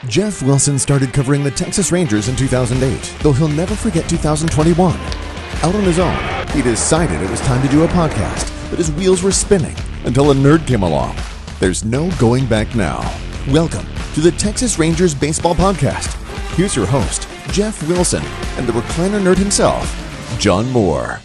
Jeff Wilson started covering the Texas Rangers in 2008, though he'll never forget 2021. Out on his own, he decided it was time to do a podcast, but his wheels were spinning until a nerd came along. There's no going back now. Welcome to the Texas Rangers Baseball Podcast. Here's your host, Jeff Wilson, and the recliner nerd himself, John Moore.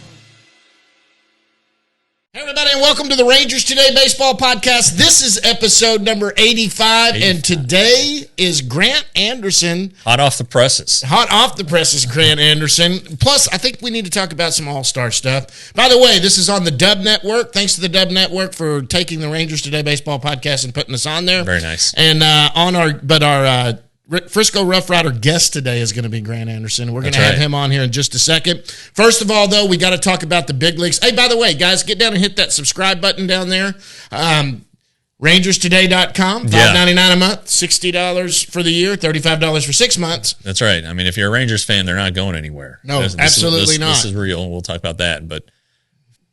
Hey everybody, and welcome to the Rangers Today Baseball Podcast. This is episode number 85, and today is Grant Anderson. Hot off the presses. Hot off the presses, Grant Anderson. Plus, I think we need to talk about some all-star stuff. By the way, this is on the Dub Network. Thanks to the Dub Network for taking the Rangers Today Baseball Podcast and putting us on there. Very nice. And our Frisco Rough Rider guest today is going to be Grant Anderson. We're going to have him on here in just a second. First of all, though, we got to talk about the big leagues. Hey, by the way, guys, get down and hit that subscribe button down there. RangersToday.com, $5.99 a month, $60 for the year, $35 for 6 months. That's right. I mean, if you're a Rangers fan, they're not going anywhere. No, absolutely not. This is real. We'll talk about that, but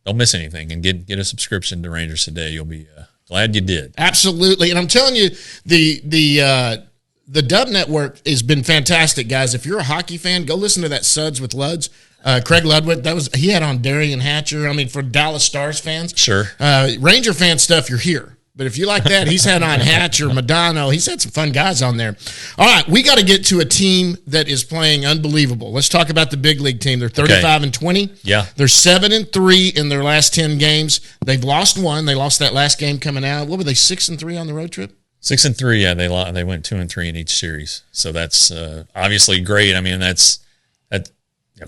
don't miss anything and get a subscription to Rangers Today. You'll be glad you did. Absolutely, and I'm telling you, the Dub Network has been fantastic, guys. If you're a hockey fan, go listen to that Suds with Luds. Craig Ludwig, he had on Darian Hatcher. I mean, for Dallas Stars fans. Sure. Ranger fan stuff, you're here. But if you like that, he's had on Hatcher, Madonna. He's had some fun guys on there. All right, we got to get to a team that is playing unbelievable. Let's talk about the big league team. They're 35-20. Yeah. They're 7-3 in their last 10 games. They've lost one. They lost that last game coming out. What were they, 6-3 on the road trip? 6-3, yeah, they went 2-3 in each series, so that's obviously great. I mean, that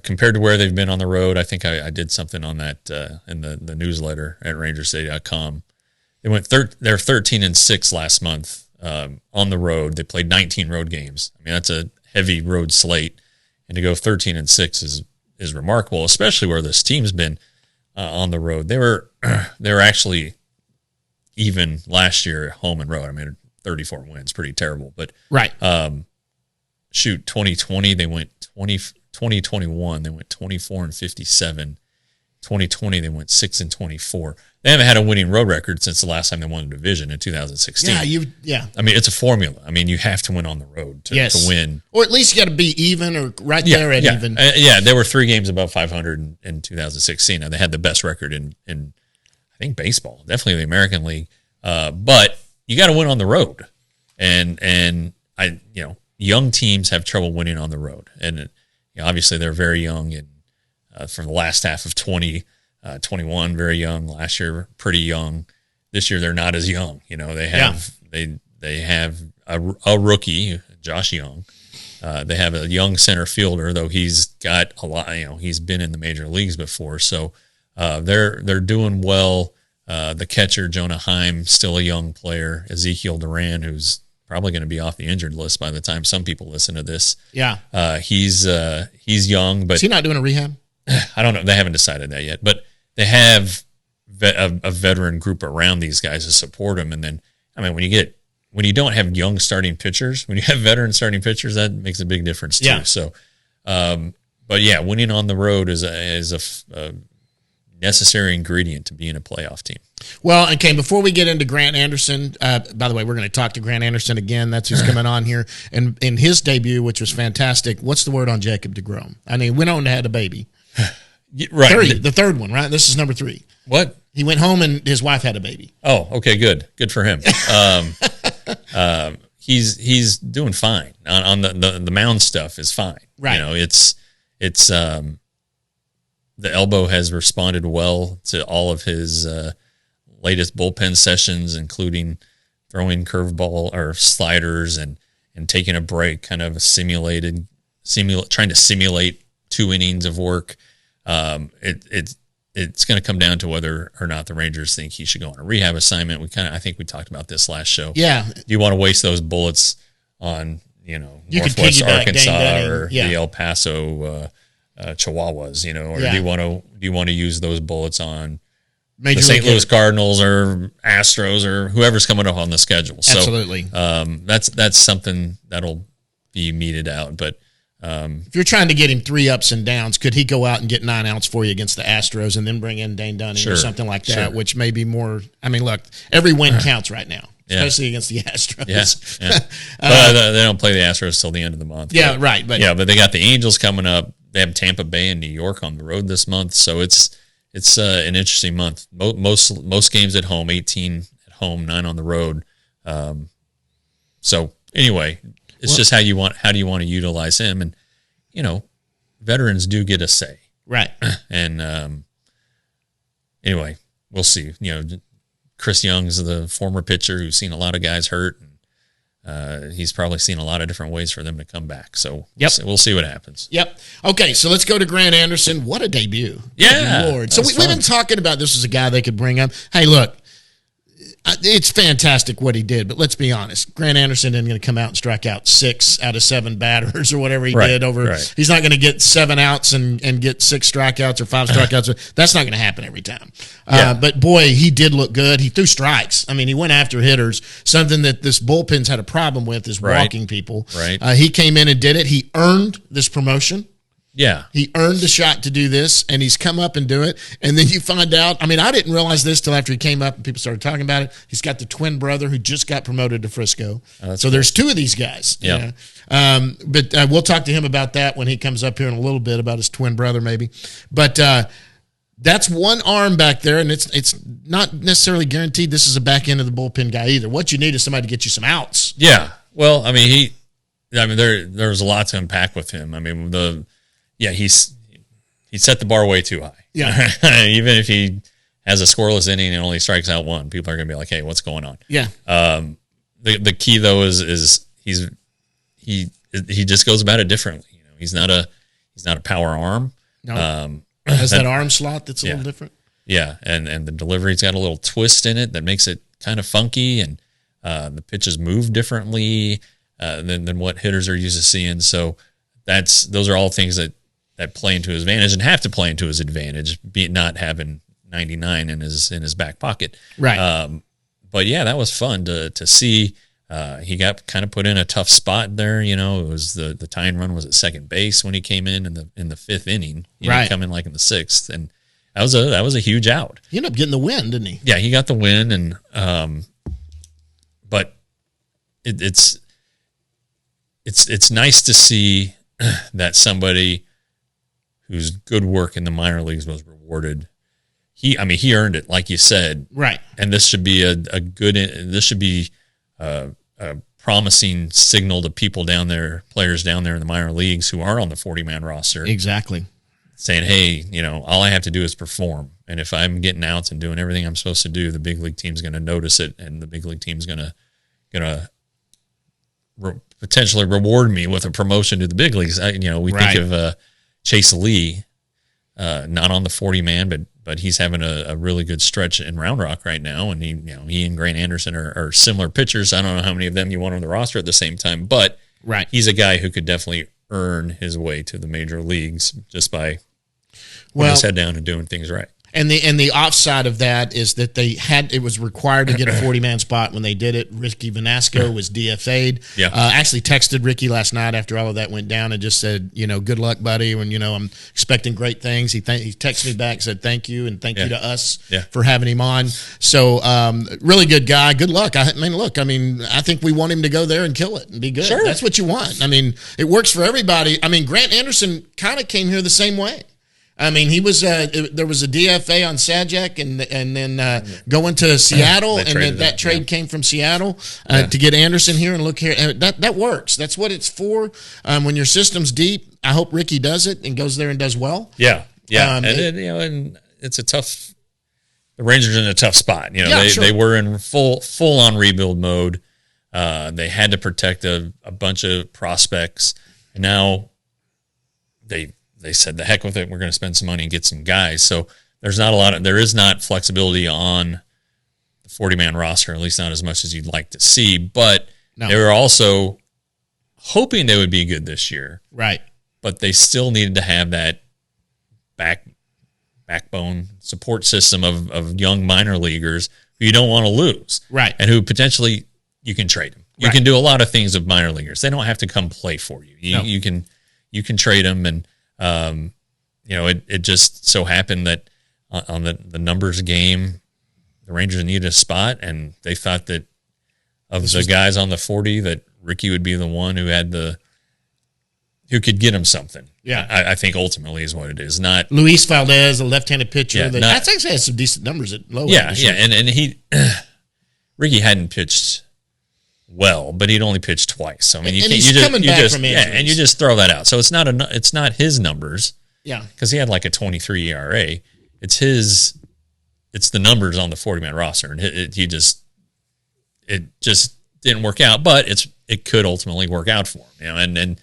compared to where they've been on the road. I think I did something on that in the newsletter at RangersToday.com. They went they're 13-6 last month on the road. They played 19 road games. I mean, that's a heavy road slate, and to go 13-6 is remarkable, especially where this team's been on the road. They were actually even last year at home and road. I mean, 34 wins, pretty terrible. But 2020 they went 2021 they went 24-57. 2020 they went 6-24. They haven't had a winning road record since the last time they won a division in 2016. Yeah. I mean, it's a formula. I mean, you have to win on the road to win, or at least you got to be even or there at even. They were 3 games above 500 in 2016. Now, they had the best record in I think baseball, definitely the American League. But you got to win on the road, and young teams have trouble winning on the road, and obviously they're very young, and from the last half of 2021, very young. Last year, pretty young. This year, they're not as young. They have a rookie, Josh Young. They have a young center fielder, though he's got a lot. He's been in the major leagues before, so they're doing well. The catcher, Jonah Heim, still a young player. Ezekiel Duran, who's probably going to be off the injured list by the time some people listen to this. Yeah. He's young, but... Is he not doing a rehab? I don't know. They haven't decided that yet. But they have a veteran group around these guys to support them. And then, I mean, when you don't have young starting pitchers, when you have veteran starting pitchers, that makes a big difference too. Yeah. So, but yeah, winning on the road is a necessary ingredient to being a playoff team. Well, okay, before we get into Grant Anderson, by the way, we're going to talk to Grant Anderson again. That's who's coming on here. And in his debut, which was fantastic, what's the word on Jacob DeGrom? I mean, went on to had a baby. Right. The third one, right? This is number 3. What? He went home and his wife had a baby. Oh, okay, good. Good for him. He's doing fine. On the mound stuff is fine. Right. It's the elbow has responded well to all of his latest bullpen sessions, including throwing curveball or sliders and taking a break, kind of trying to simulate 2 innings of work. It's going to come down to whether or not the Rangers think he should go on a rehab assignment. I think we talked about this last show. Yeah. Do you want to waste those bullets on, Northwest Arkansas or the El Paso Chihuahuas, or do you want to use those bullets on the St. Louis Cardinals or Astros or whoever's coming up on the schedule? So, absolutely. That's something that'll be meted out. But if you're trying to get him 3 ups and downs, could he go out and get 9 outs for you against the Astros and then bring in Dane Dunning or something like that, which may be more? I mean, look, every win counts right now. especially against the Astros. Yeah. But they don't play the Astros till the end of the month. Yeah, right. But they got the Angels coming up. They have Tampa Bay and New York on the road this month, so it's an interesting month. Most games at home, 18 at home, 9 on the road. So anyway, it's just how do you want to utilize him, and veterans do get a say, right? And anyway, we'll see. Chris Young's the former pitcher who's seen a lot of guys hurt, and he's probably seen a lot of different ways for them to come back. So we'll see what happens. Yep. Okay, so let's go to Grant Anderson. What a debut. Yeah. Good Lord. So we've been talking about this as a guy they could bring up. Hey, look, it's fantastic what he did, but let's be honest. Grant Anderson isn't going to come out and strike out 6 out of 7 batters or whatever he did over. Right. He's not going to get 7 outs and get 6 strikeouts or 5 strikeouts. That's not going to happen every time. But boy, he did look good. He threw strikes. I mean, he went after hitters. Something that this bullpen's had a problem with is walking people. Right. He came in and did it. He earned this promotion. Yeah. He earned the shot to do this, and he's come up and do it. And then you find out, I mean, I didn't realize this till after he came up and people started talking about it. He's got the twin brother who just got promoted to Frisco. So there's 2 of these guys. Yeah. But we'll talk to him about that when he comes up here in a little bit, about his twin brother maybe. But that's one arm back there, and it's not necessarily guaranteed this is a back end of the bullpen guy either. What you need is somebody to get you some outs. Yeah. Well, I mean, there's a lot to unpack with him. I mean, he set the bar way too high. Yeah. Even if he has a scoreless inning and only strikes out 1, people are going to be like, "Hey, what's going on?" Yeah. The key though is he just goes about it differently. He's not a power arm. No. Has that arm slot that's a little different. Yeah, and the delivery's got a little twist in it that makes it kind of funky, and the pitches move differently than what hitters are used to seeing. So those are all things that play into his advantage and have to play into his advantage, be it not having 99 in his back pocket. Right. But yeah, that was fun to see. He got kind of put in a tough spot there. It was the tying run was at second base when he came in the 5th inning. He didn't come in like in the 6th, and that was a huge out. He ended up getting the win, didn't he? Yeah, he got the win, and but it's nice to see that somebody whose good work in the minor leagues was rewarded. He earned it, like you said. Right. And this should be a promising signal to people down there, players down there in the minor leagues who are on the 40-man roster. Exactly. Saying, hey, all I have to do is perform. And if I'm getting outs and doing everything I'm supposed to do, the big league team's going to notice it, and the big league team's going to potentially reward me with a promotion to the big leagues. We think of Chase Lee, not on the 40-man, but he's having a really good stretch in Round Rock right now, and he and Grant Anderson are similar pitchers. I don't know how many of them you want on the roster at the same time, but he's a guy who could definitely earn his way to the major leagues just by putting his head down and doing things right. And the offside of that is that it was required to get a 40-man spot when they did it. Ricky Vanasco was DFA'd. Yeah. Actually texted Ricky last night after all of that went down and just said, good luck, buddy. And, I'm expecting great things. He texted me back, said thank you, and thank you to us for having him on. So really good guy. Good luck. I think we want him to go there and kill it and be good. Sure. That's what you want. It works for everybody. Grant Anderson kind of came here the same way. He was there was a DFA on Sajak and then going to Seattle, and then that trade came from Seattle to get Anderson here and look here. And that works. That's what it's for. When your system's deep, I hope Ricky does it and goes there and does well. Yeah. And it's a tough. The Rangers are in a tough spot. They were in full on rebuild mode. They had to protect a bunch of prospects, and now they said, the heck with it, we're going to spend some money and get some guys. So there is not flexibility on the 40-man roster, at least not as much as you'd like to see. But they were also hoping they would be good this year. Right. But they still needed to have that backbone support system of young minor leaguers who you don't want to lose. Right. And who potentially you can trade them. You can do a lot of things with minor leaguers. They don't have to come play for you. You can trade them, and it just so happened that on the numbers game, the Rangers needed a spot, and they thought that the guys on the 40 that Ricky would be the one who could get him something. Yeah. I think ultimately is what it is. Not Luis Valdez, a left-handed pitcher. Yeah, That's actually has some decent numbers at low. Yeah, yeah. And he, Ricky hadn't pitched well, but he'd only pitched twice. So, I mean, he's coming back from injuries. and you just throw that out. So it's not his numbers. Yeah. Because he had like a 23 ERA. It's the numbers on the 40-man roster. And it just didn't work out, but it could ultimately work out for him.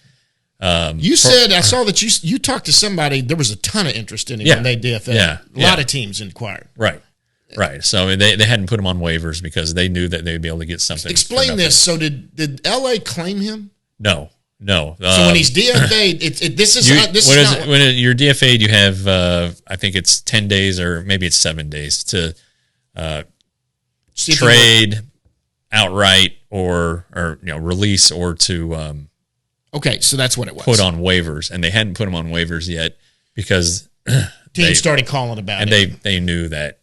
You said, I saw that you talked to somebody, there was a ton of interest in him when they DFA. Yeah, a lot of teams inquired. Right. So they hadn't put him on waivers because they knew that they'd be able to get something. Explain this. So did LA claim him? No. So when he's DFA'd, when you're DFA'd, you have I think it's 10 days or maybe it's 7 days to trade outright or release or to okay, so that's what it was. Put on waivers, and they hadn't put him on waivers yet because teams started calling about it, and they knew that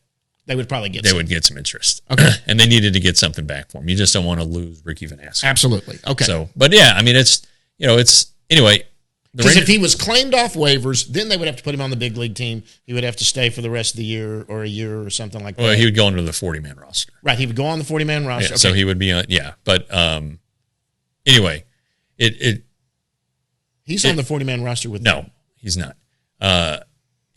they would probably get some interest. Okay, and they needed to get something back for him. You just don't want to lose Ricky Vanasco. Absolutely. Okay. So, but yeah, I mean, it's anyway. Because if he was claimed off waivers, then they would have to put him on the big league team. He would have to stay for the rest of the year or a year or something like that. Well, he would go into the 40-man roster. Right, he would go on the 40-man roster. Yeah, okay. So he would be on. Yeah, but anyway, he's on the 40-man roster with no, he's not.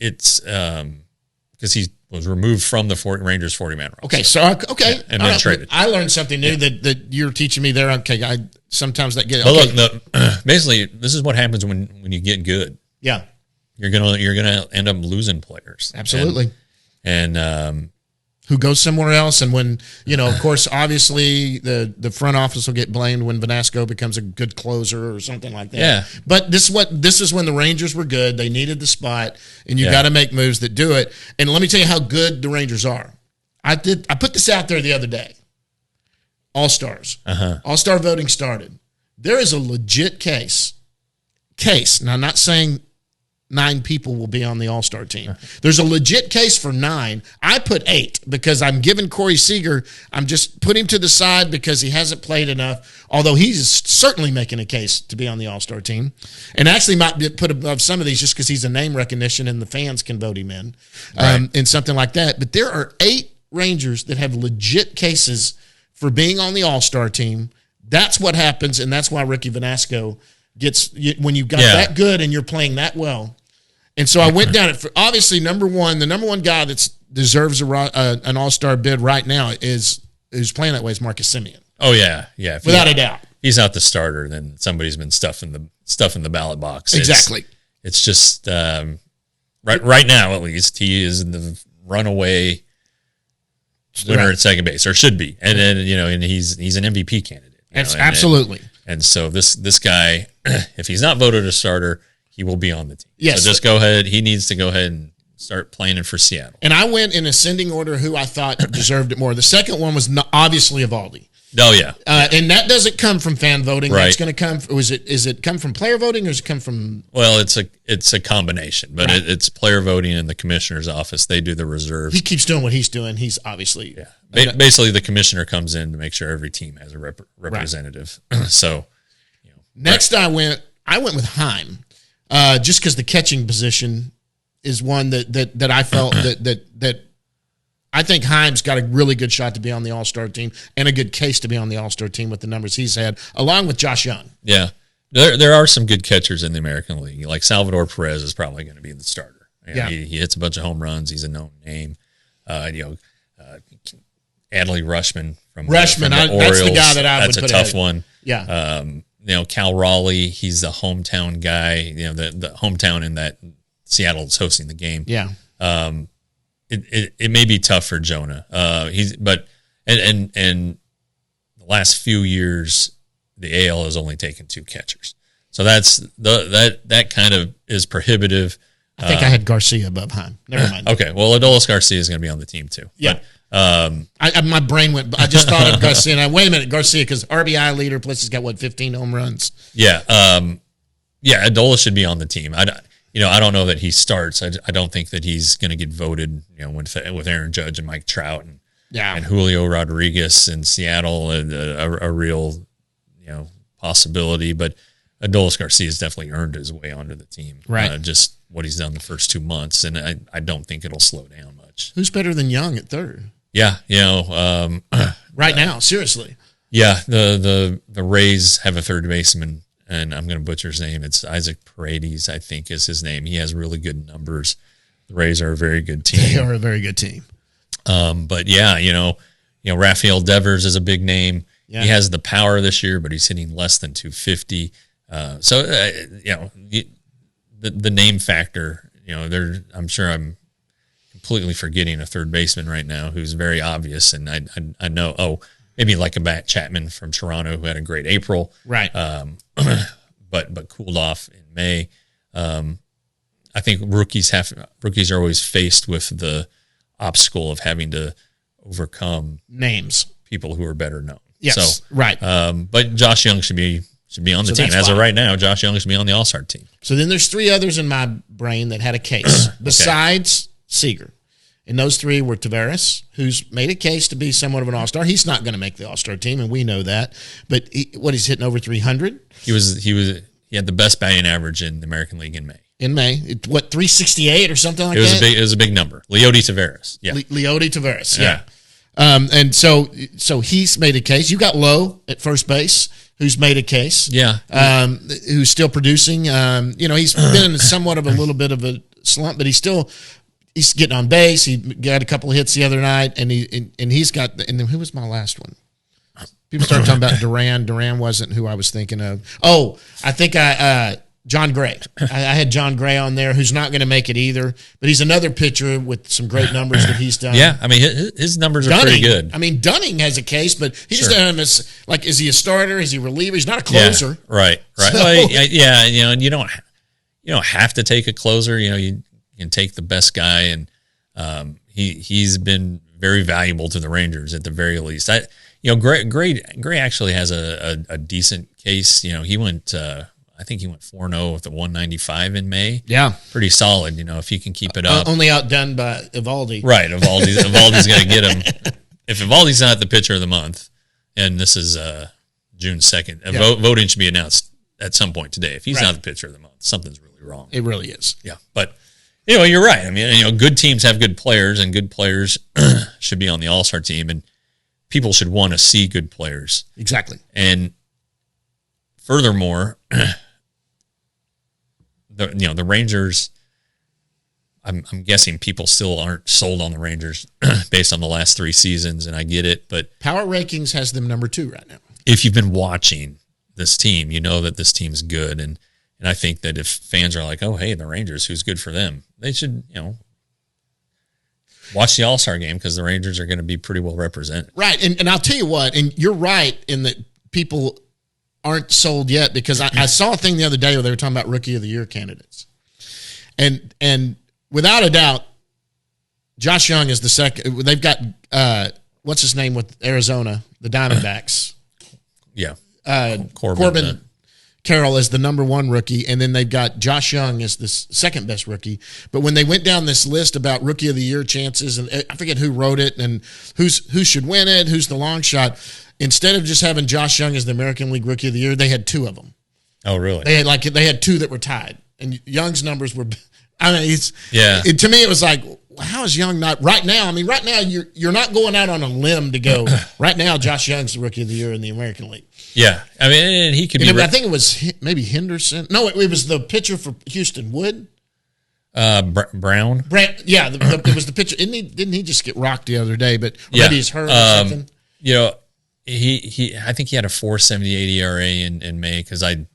It's because he was removed from the Rangers 40-man roster. Okay, so and then traded. I learned something new that you're teaching me there. Okay, sometimes that get. But look, basically, this is what happens when you get good. Yeah, you're gonna end up losing players. Absolutely, and who goes somewhere else, and when of course, obviously the front office will get blamed when Vanasco becomes a good closer or something like that. Yeah. But this is when the Rangers were good. They needed the spot, and you got to make moves that do it. And let me tell you how good the Rangers are. I put this out there the other day. All-Stars. All-Star voting started. There is a legit case. Now, I'm not saying 9 people will be on the All-Star team. There's a legit case for 9. I put 8 because I'm giving Corey Seager, I'm just putting him to the side because he hasn't played enough, although he's certainly making a case to be on the All-Star team. And actually might be put above some of these just because he's a name recognition and the fans can vote him in, and something like that. But there are 8 Rangers that have legit cases for being on the All-Star team. That's what happens, and that's why Ricky Vanasco gets, when you've got that good and you're playing that well. And so I went down it for, obviously, the number one guy that deserves an All-Star bid right now who's playing that way is Marcus Semien. Oh yeah. Without a doubt. He's not the starter, then somebody's been stuffing the ballot box. Exactly. It's just right now, at least, he is the runaway winner at second base, or should be. And then, and he's an MVP candidate. Absolutely. And so this guy, if he's not voted a starter, he will be on the team. Yes. So just go ahead. He needs to go ahead and start playing for Seattle. And I went in ascending order who I thought deserved it more. The second one was obviously Evaldi. Oh yeah. And that doesn't come from fan voting. Right. It's going to come. Is it come from player voting, or does it come from? Well, it's a combination, but it's player voting in the commissioner's office. They do the reserves. He keeps doing what he's doing. He's obviously Basically, the commissioner comes in to make sure every team has a representative. Right. So, next I went with Heim, just because the catching position is one that I felt that I think Heim's got a really good shot to be on the All-Star team and a good case to be on the All-Star team with the numbers he's had, along with Josh Young. Yeah. There are some good catchers in the American League. Like Salvador Perez is probably going to be the starter. He hits a bunch of home runs. He's a known name. Adley Rushman from the Orioles. That's the guy that I would put That's a tough one. Yeah. Cal Raleigh, he's the hometown guy, the hometown in that Seattle is hosting the game. Yeah. It may be tough for Jonah. And the last few years, the AL has only taken 2 catchers. So that kind of is prohibitive. I think I had Garcia above Heim. Never mind. Okay. Well, Adolis Garcia is going to be on the team too. Yeah. But, my brain went, I just thought of Garcia and wait a minute, Garcia, because RBI leader, plus he's got 15 home runs. Yeah. Adolis should be on the team. I don't know that he starts. I don't think that he's going to get voted, with Aaron Judge and Mike Trout and Yeah. And Julio Rodriguez in Seattle, a real, possibility. But Adolis Garcia has definitely earned his way onto the team. Right. Just what he's done the first 2 months, and I don't think it'll slow down much. Who's better than Young at third? Yeah, right now, seriously. Yeah, the Rays have a third baseman, and I'm going to butcher his name. It's Isaac Paredes, I think is his name. He has really good numbers. The Rays are a very good team. They are a very good team. But yeah, Rafael Devers is a big name. Yeah. He has the power this year, but he's hitting less than 250. The name factor, I'm sure I'm completely forgetting a third baseman right now who's very obvious. And I know, maybe like a Matt Chapman from Toronto who had a great April. Right. But cooled off in May. I think rookies are always faced with the obstacle of having to overcome names, people who are better known. Yes, so, right. But Josh Young should be on the team. As of right now, Josh Young should be on the All-Star team. So then there's 3 others in my brain that had a case besides Seager. And those 3 were Taveras, who's made a case to be somewhat of an All-Star. He's not going to make the All-Star team, and we know that. But he's hitting over 300. He had the best batting average in the American League in May. In May, 368 or something like that? It was a big number. Leody Taveras. Yeah. Leody Taveras, yeah. And so he's made a case. You got Lowe at first base, who's made a case. Yeah. Who's still producing. He's been in somewhat of a little bit of a slump, but he's getting on base. He got a couple of hits the other night, and he's got. And then who was my last one? People started talking about Duran. Duran wasn't who I was thinking of. Oh, I think John Gray. I had John Gray on there, who's not going to make it either, but he's another pitcher with some great numbers that he's done. Yeah, I mean, his numbers are pretty good. I mean, Dunning has a case, but he just doesn't have is he a starter? Is he a reliever? He's not a closer. Yeah, right. So, well, and you don't have to take a closer. You can take the best guy, and he's been very valuable to the Rangers at the very least. Gray actually has a decent case. He went. I think he went 4-0 with a 195 in May. Yeah. Pretty solid, if he can keep it up. Only outdone by Evaldi. Right, Evaldi's going to get him. If Evaldi's not the pitcher of the month, and this is June 2nd, voting should be announced at some point today. If he's not the pitcher of the month, something's really wrong. It really is. Yeah, but, you're right. I mean, good teams have good players, and good players should be on the All-Star team, and people should want to see good players. Exactly. And furthermore, the Rangers, I'm guessing people still aren't sold on the Rangers based on the last 3 seasons, and I get it, but Power Rankings has them number 2 right now. If you've been watching this team, you know that this team's good, and I think that if fans are like, oh, hey, the Rangers, who's good for them, they should, watch the All-Star game, because the Rangers are going to be pretty well represented. Right, and I'll tell you what, and you're right in that people aren't sold yet, because I saw a thing the other day where they were talking about Rookie of the Year candidates. And without a doubt, Josh Young is the second. They've got, what's his name with Arizona, the Diamondbacks? Yeah. Corbin Carroll is the number 1 rookie, and then they've got Josh Young as the second best rookie. But when they went down this list about Rookie of the Year chances, and I forget who wrote it and who should win it, who's the long shot, instead of just having Josh Young as the American League Rookie of the Year, they had 2 of them. Oh, really? They had 2 that were tied, and Young's numbers were. I mean, to me, it was like, how is Young not right now? I mean, right now you're not going out on a limb to go. Right now, Josh Young's the Rookie of the Year in the American League. Yeah, I mean, he could be. I think it was maybe Henderson. No, it was the pitcher for Houston, Wood. Brown. Yeah, it was the pitcher. Didn't he just get rocked the other day? But maybe he's hurt or something. He I think he had a 4.78 ERA in May, because I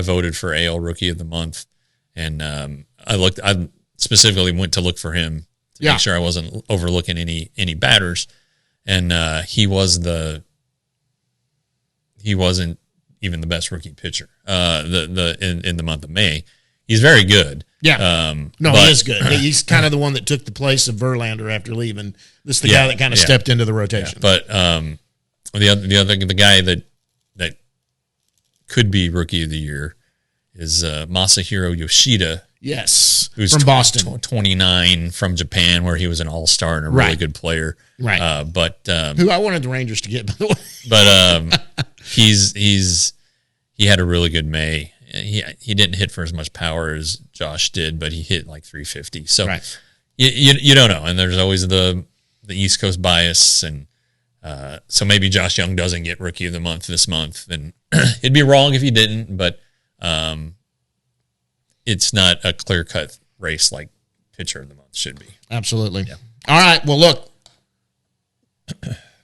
voted for AL Rookie of the Month, and I specifically went to look for him to make sure I wasn't overlooking any batters, and he wasn't even the best rookie pitcher in the month of May. He's very good. Yeah. He is good. He's kind of the one that took the place of Verlander after leaving. This is the guy that kind of stepped into the rotation. Yeah. But the guy that could be Rookie of the Year is Masahiro Yoshida Yes, who's from Boston. 29 from Japan, where he was an all-star and a really good player. Right. But who I wanted the Rangers to get, by the way. But he had a really good May. He didn't hit for as much power as Josh did, but he hit like 350. So you don't know, and there's always the East Coast bias, and so maybe Josh Young doesn't get Rookie of the Month this month, and it'd be wrong if he didn't. But it's not a clear-cut race like Pitcher of the Month should be. Absolutely. Yeah. All right. Well, look.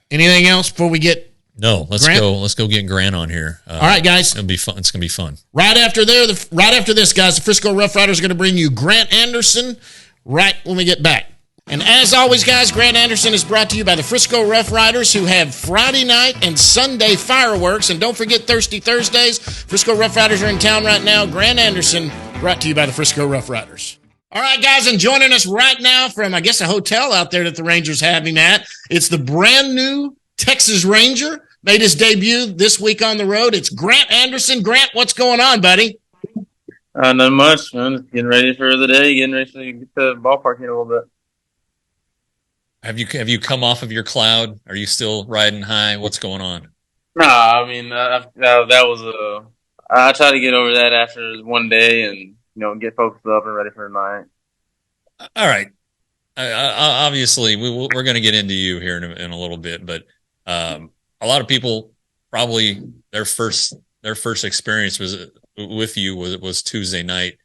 Anything else before we get? No. Let's Grant? go. Let's go get Grant on here. All right, guys. It'll be fun. It's gonna be fun. Right after this, guys, the Frisco Rough Riders are going to bring you Grant Anderson. Right when we get back. And as always, guys, Grant Anderson is brought to you by the Frisco Rough Riders, who have Friday night and Sunday fireworks. And don't forget Thirsty Thursdays. Frisco Rough Riders are in town right now. Grant Anderson, brought to you by the Frisco Rough Riders. All right, guys, and joining us right now from, I guess, a hotel out there that the Rangers have him at, it's the brand new Texas Ranger. Made his debut this week on the road. It's Grant Anderson. Grant, what's going on, buddy? Not much, man. Just getting ready for the day, getting ready to get to the ballpark in a little bit. Have you come off of your cloud? Are you still riding high? What's going on? Nah, I mean that was I tried to get over that after one day and get focused up and ready for the night. All right. Obviously, we're going to get into you here in a little bit, but a lot of people probably their first experience with you was Tuesday night,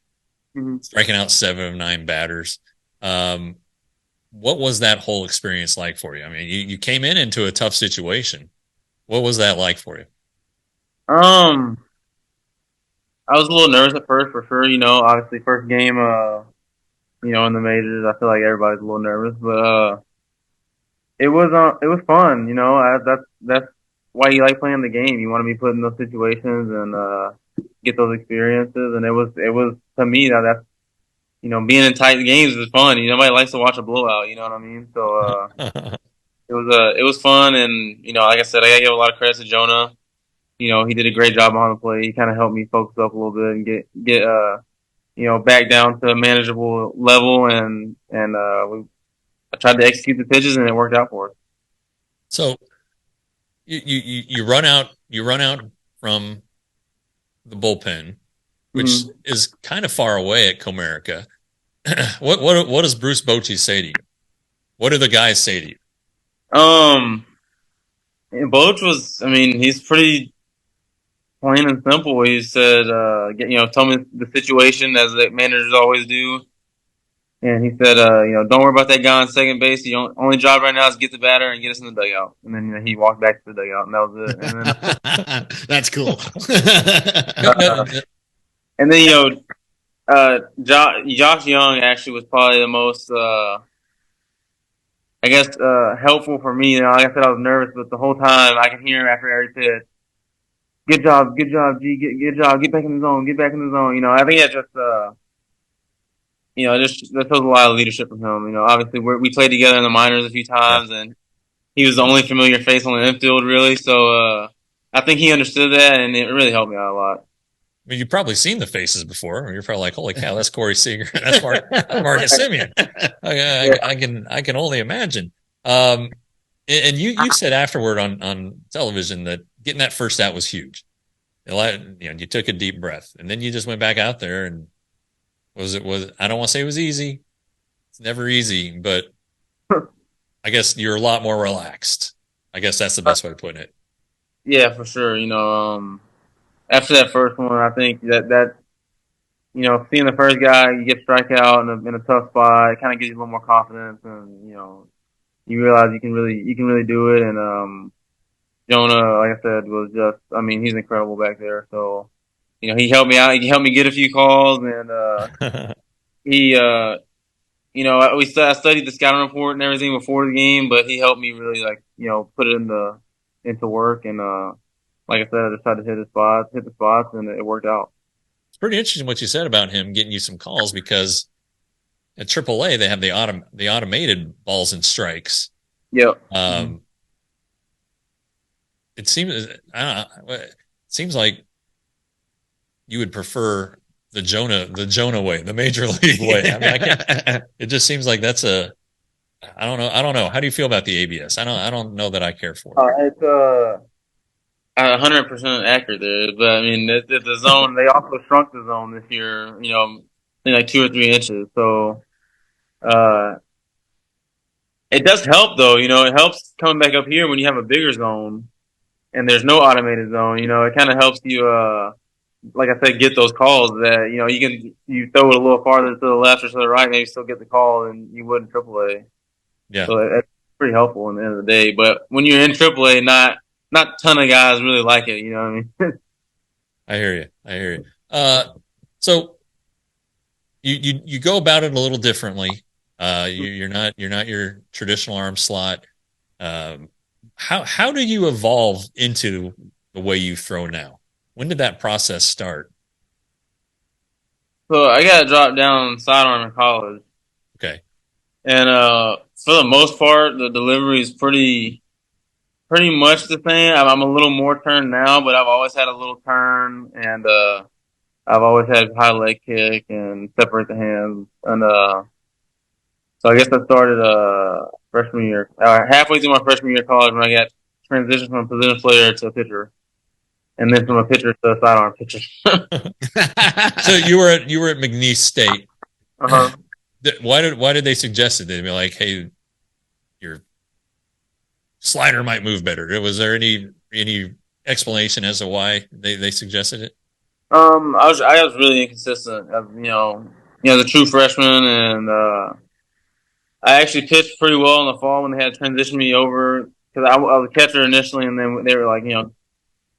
striking out 7 of 9 batters. What was that whole experience like for you? I mean, you came into a tough situation. What was that like for you? I was a little nervous at first, for sure. Obviously first game, in the majors, I feel like everybody's a little nervous, but it was fun. That's why you like playing the game. You want to be put in those situations and get those experiences. And it was to me that's being in tight games is fun. Nobody likes to watch a blowout. You know what I mean? So it was fun, and like I said, I gotta give a lot of credit to Jonah. He did a great job on the play. He kind of helped me focus up a little bit and get back down to a manageable level, and I tried to execute the pitches, and it worked out for us. So you run out from the bullpen, which is kind of far away at Comerica. What does Bruce Bochy say to you? What do the guys say to you? Boch was, he's pretty plain and simple. He said, tell me the situation, as the managers always do. And he said, don't worry about that guy on second base. Your only job right now is get the batter and get us in the dugout. And then he walked back to the dugout, and that was it. And then, that's cool. And then, Josh Young actually was probably the most, helpful for me. Like I said, I was nervous, but the whole time I can hear him after every pitch. Good job, G. Good job. Get back in the zone. Get back in the zone. I think that that shows a lot of leadership from him. Obviously we played together in the minors a few times, and he was the only familiar face on the infield, really. So I think he understood that, and it really helped me out a lot. I mean, you've probably seen the faces before. You're probably like, "Holy cow, that's Corey Seager. That's Marcus Simeon." I can only imagine. And you said afterward on television that getting that first out was huge. You took a deep breath, and then you just went back out there, and was I don't want to say it was easy. It's never easy, but I guess you're a lot more relaxed. I guess that's the best way of putting it. Yeah, for sure. After that first one, I think that seeing the first guy you get strike out in a tough spot, it kind of gives you a little more confidence, and you realize you can really do it. And Jonah, like I said, was just, he's incredible back there. So he helped me out. He helped me get a few calls, and I studied the scouting report and everything before the game, but he helped me really put it into work. And like I said, I just tried to hit the spots, and it worked out. It's pretty interesting what you said about him getting you some calls, because at AAA they have the automated balls and strikes. Yep. It seems like you would prefer the Jonah way, the major league way. I mean, I can't. It just seems like that's a. I don't know. I don't know. How do you feel about the ABS? I don't know that I care for it. It's 100% accurate there, but I mean, the zone, they also shrunk the zone this year, you know, I think like 2 or 3 inches. So, uh, it does help though, you know, it helps coming back up here when you have a bigger zone and there's no automated zone, you know, it kind of helps you, like I said, get those calls that, you know, you throw it a little farther to the left or to the right, maybe still get the call and you would in AAA. Yeah, So that's pretty helpful in the end of the day. But when you're in AAA, not a ton of guys really like it, you know what I mean? I hear you. I hear you. So you go about it a little differently. You're not your traditional arm slot. How do you evolve into the way you throw now? When did that process start? So I got dropped down sidearm in college, Okay. and for the most part, the delivery is pretty much the same. I'm a little more turn now, but I've always had a little turn, and I've always had high leg kick and separate the hands, and so I guess I started freshman year, halfway through my freshman year of college when I got transitioned from a position player to a pitcher, and then from a pitcher to a sidearm pitcher. So you were at McNeese State. Uh-huh. Why did they suggest it? They'd be like, hey, your slider might move better. Was there any explanation as to why they suggested it? I was really inconsistent. The true freshman, and I actually pitched pretty well in the fall when they had transitioned me over because I was a catcher initially, and then they were like, you know,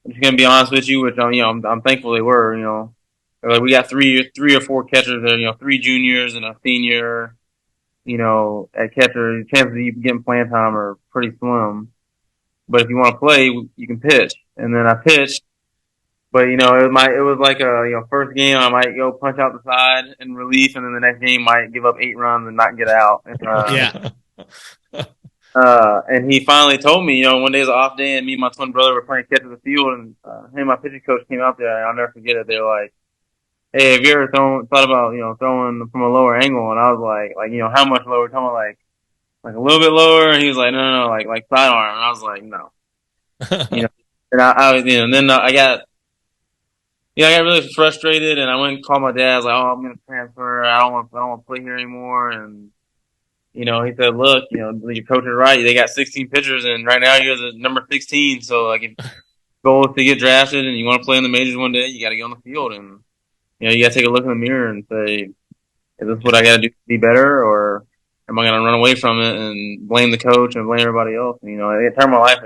I'm just gonna be honest with you, which I'm thankful they were. You know, they're like we got three or four catchers there. You know, 3 juniors and a senior. You know, at catcher, the chances of you getting playing time are pretty slim. But if you want to play, you can pitch. And then I pitched, but you know, it was like first game I might go punch out the side in relief, and then the next game might give up 8 runs and not get out. And, Yeah. And he finally told me, you know, one day was an off day, and me and my twin brother were playing catch in the field, and him and my pitching coach came out there, and I'll never forget it. They were like, "Hey, have you ever thought about throwing from a lower angle?" And I was like, how much lower? Talking about like a little bit lower, and he was like, no, like sidearm. And I was like, no, you know. And I was, and then I got really frustrated, and I went and called my dad. I was like, "Oh, I'm gonna transfer. I don't want to play here anymore." And he said, "Look, your coach is right. They got 16 pitchers, and right now you're the number 16. So like, if goal is to get drafted, and you want to play in the majors one day, you got to get on the field, and you got to take a look in the mirror and say, is this what I got to do to be better, or am I going to run away from it and blame the coach and blame everybody else?" And, it turned my life,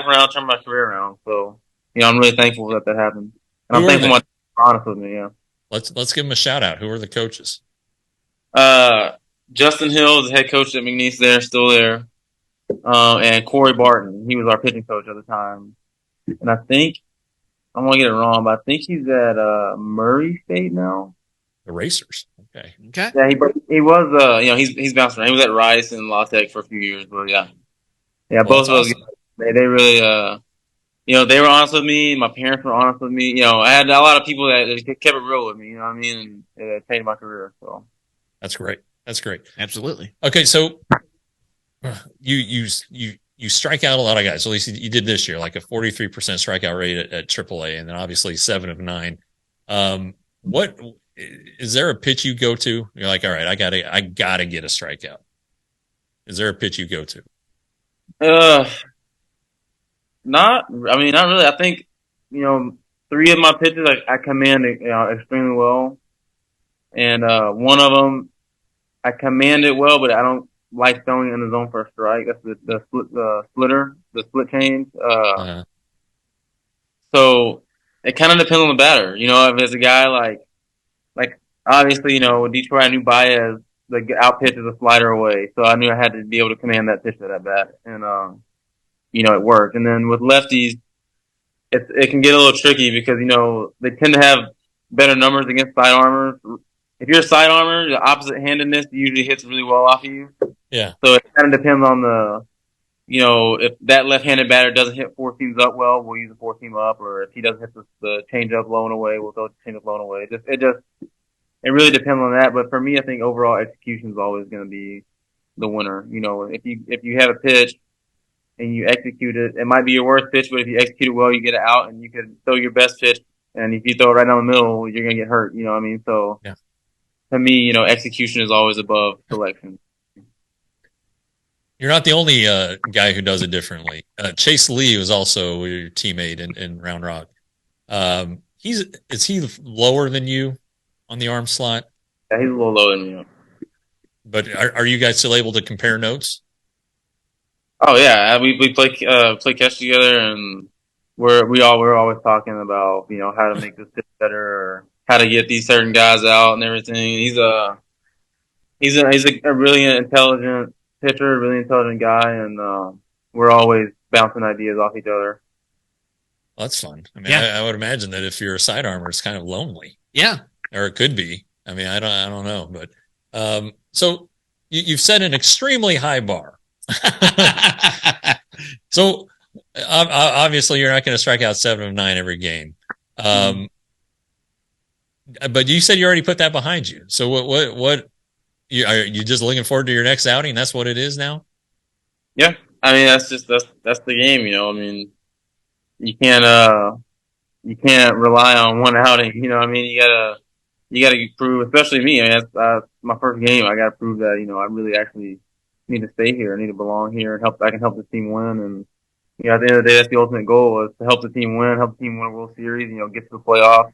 around, turned my career around. So, I'm really thankful that happened. And I'm thankful my team was honest with me, yeah. Let's give them a shout out. Who are the coaches? Justin Hill is the head coach at McNeese there, still there. And Corey Barton, he was our pitching coach at the time. And I think, I'm going to get it wrong, but I think he's at Murray State now. The Racers. Okay. Yeah, he was, he's bounced around. He was at Rice and La Tech for a few years, but yeah. Yeah, well, both of those awesome. Guys, they really, they were honest with me. My parents were honest with me. I had a lot of people that kept it real with me, you know what I mean? And it changed my career, so. That's great. Absolutely. Okay, so you strike out a lot of guys. At least you did this year, like a 43% strikeout rate at AAA, and then obviously 7 of 9. What is there a pitch you go to? You're like, all right, I gotta get a strikeout. Is there a pitch you go to? Not really. I think 3 of my pitches I command extremely well, and one of them I command it well, but I don't like throwing it in the zone for a strike. That's the split change. So it kind of depends on the batter. If it's a guy like obviously, with Detroit, I knew Baez, the out pitch is a slider away. So I knew I had to be able to command that pitch to that bat. And, it worked. And then with lefties, it can get a little tricky because, they tend to have better numbers against sidearmers. If you're a sidearmer, the opposite handedness usually hits really well off of you. Yeah. So it kind of depends on if that left-handed batter doesn't hit four seams up well, we'll use a four seam up, or if he doesn't hit the change-up low and away, we'll throw the change-up low and away. It really depends on that. But for me, I think overall execution is always going to be the winner. If you have a pitch and you execute it, it might be your worst pitch, but if you execute it well, you get it out, and you can throw your best pitch. And if you throw it right down the middle, you're going to get hurt. You know what I mean? So Yeah. To me, execution is always above selection. You're not the only guy who does it differently. Chase Lee was also your teammate in Round Rock. Is he lower than you on the arm slot? Yeah, he's a little lower than me. But are you guys still able to compare notes? Oh yeah, we play catch together, and we're always talking about how to make this pitch better, or how to get these certain guys out and everything. He's a really intelligent pitcher, really intelligent guy, and we're always bouncing ideas off each other. Well, that's fun. I mean, I would imagine that if you're a sidearmer, it's kind of lonely. Yeah. Or it could be. I mean, I don't know, but so you've set an extremely high bar. So obviously, you're not going to strike out 7 of 9 every game. But you said you already put that behind you. So what are you just looking forward to your next outing? That's what it is now. Yeah, I mean that's the game. I mean, you can't rely on one outing. I mean, you gotta prove, especially me. I mean, that's my first game. I gotta prove that I really actually need to stay here. I need to belong here and I can help the team win. And at the end of the day, that's the ultimate goal, is to help the team win a World Series. Get to the playoffs.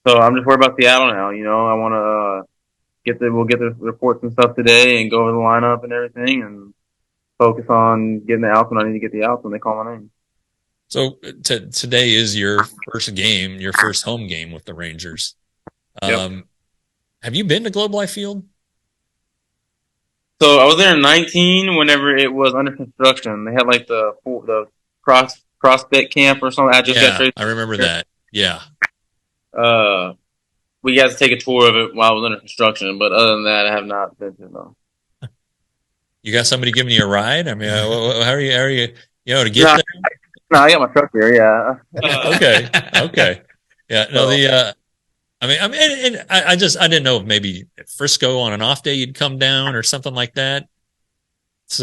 So I'm just worried about Seattle now. I want to we'll get the reports and stuff today and go over the lineup and everything, and focus on getting the outs when I need to get the outs when they call my name. So today is your first game, your first home game with the Rangers. Yep. Have you been to Globe Life Field? So I was there in 19 whenever it was under construction. They had like the prospect camp or something. I remember that. Yeah. We got to take a tour of it while I was under construction, but other than that, I have not been to no. You got somebody giving you a ride? I mean, how are you to get there? No, I got my truck here. Yeah. Okay. Yeah. No, I didn't know if maybe at Frisco on an off day you'd come down or something like that. This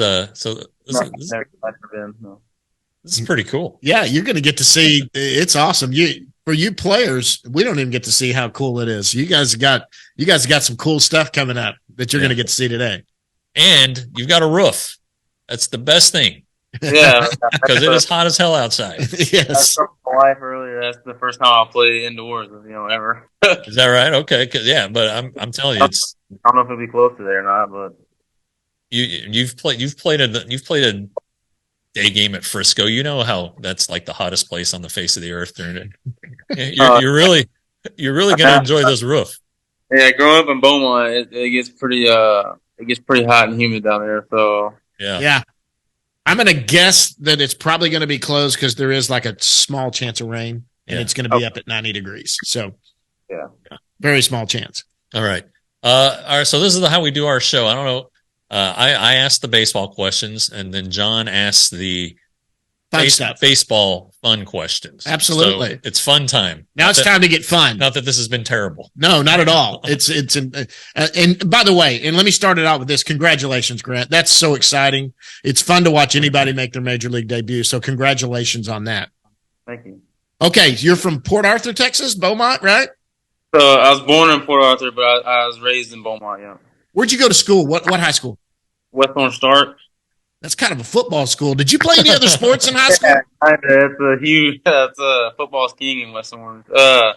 is pretty cool. Yeah, you're going to get to see. It's awesome. For you players, we don't even get to see how cool it is. You guys got some cool stuff coming up that you're going to get to see today. And you've got a roof. That's the best thing. Yeah, because it is hot as hell outside. Yes. I told my wife earlier, that's the first time I'll play indoors, ever. Is that right? Okay, but I'm telling you, it's. I don't know if it'll be close to there or not, but you've played a day game at Frisco. You know how that's like the hottest place on the face of the earth during it. You're really going to enjoy this roof. Yeah, growing up in Beaumont, it gets pretty hot and humid down there. So yeah. I'm going to guess that it's probably going to be closed because there is like a small chance of rain, and it's going to be up at 90 degrees. So, yeah, very small chance. All right. So this is how we do our show. I don't know. I asked the baseball questions, and then John asked the baseball fun questions. Absolutely. So it's fun time. Now it's time to get fun. Not that this has been terrible. No, not at all. And by the way, and let me start it out with this. Congratulations, Grant. That's so exciting. It's fun to watch anybody make their major league debut. So congratulations on that. Thank you. Okay. You're from Port Arthur, Texas, Beaumont, right? So I was born in Port Arthur, but I was raised in Beaumont. Yeah. Where'd you go to school? What high school? West Orange Stark. That's kind of a football school. Did you play any other sports in high school? Yeah, that's a football's king in West Orange. I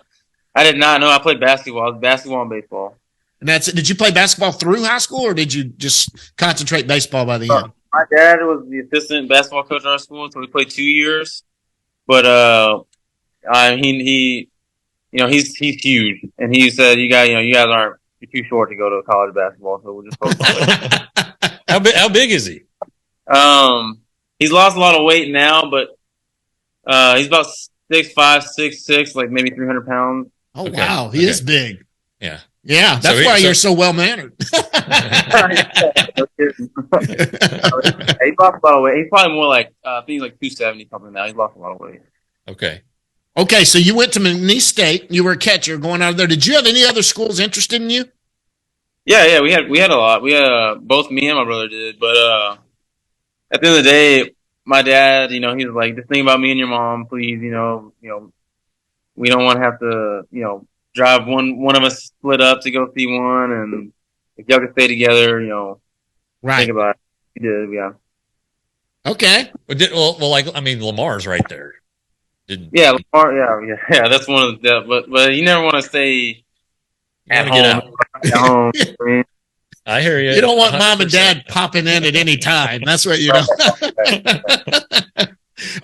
did not know. I played basketball. I was basketball and baseball. And that's it. Did you play basketball through high school, or did you just concentrate baseball by the end? My dad was the assistant basketball coach at our school, so we played 2 years. But he's huge, and he said, you guys aren't, you're too short to go to college basketball, so we'll just focus on it. How big is he? He's lost a lot of weight now, but he's about 6'5", 6'6", like maybe 300 pounds. Oh, okay. Wow. He is big. Yeah. Yeah, that's why you're so well mannered. He lost a lot of weight. He's probably more like I think he's like 270 something now. He's lost a lot of weight. Okay. Okay, so you went to McNeese State. You were a catcher going out of there. Did you have any other schools interested in you? Yeah, we had a lot. We both me and my brother did, but at the end of the day, my dad, he was like, just think about me and your mom, please. We don't want to have to, drive one of us split up to go see one, and if y'all can stay together, right. Think about it. We did, yeah. Okay. Lamar's right there. Yeah, Lamar, yeah. That's one of the, but you never want to stay at home. At home. I hear you. You don't want 100%. Mom and dad popping in at any time. That's what you know.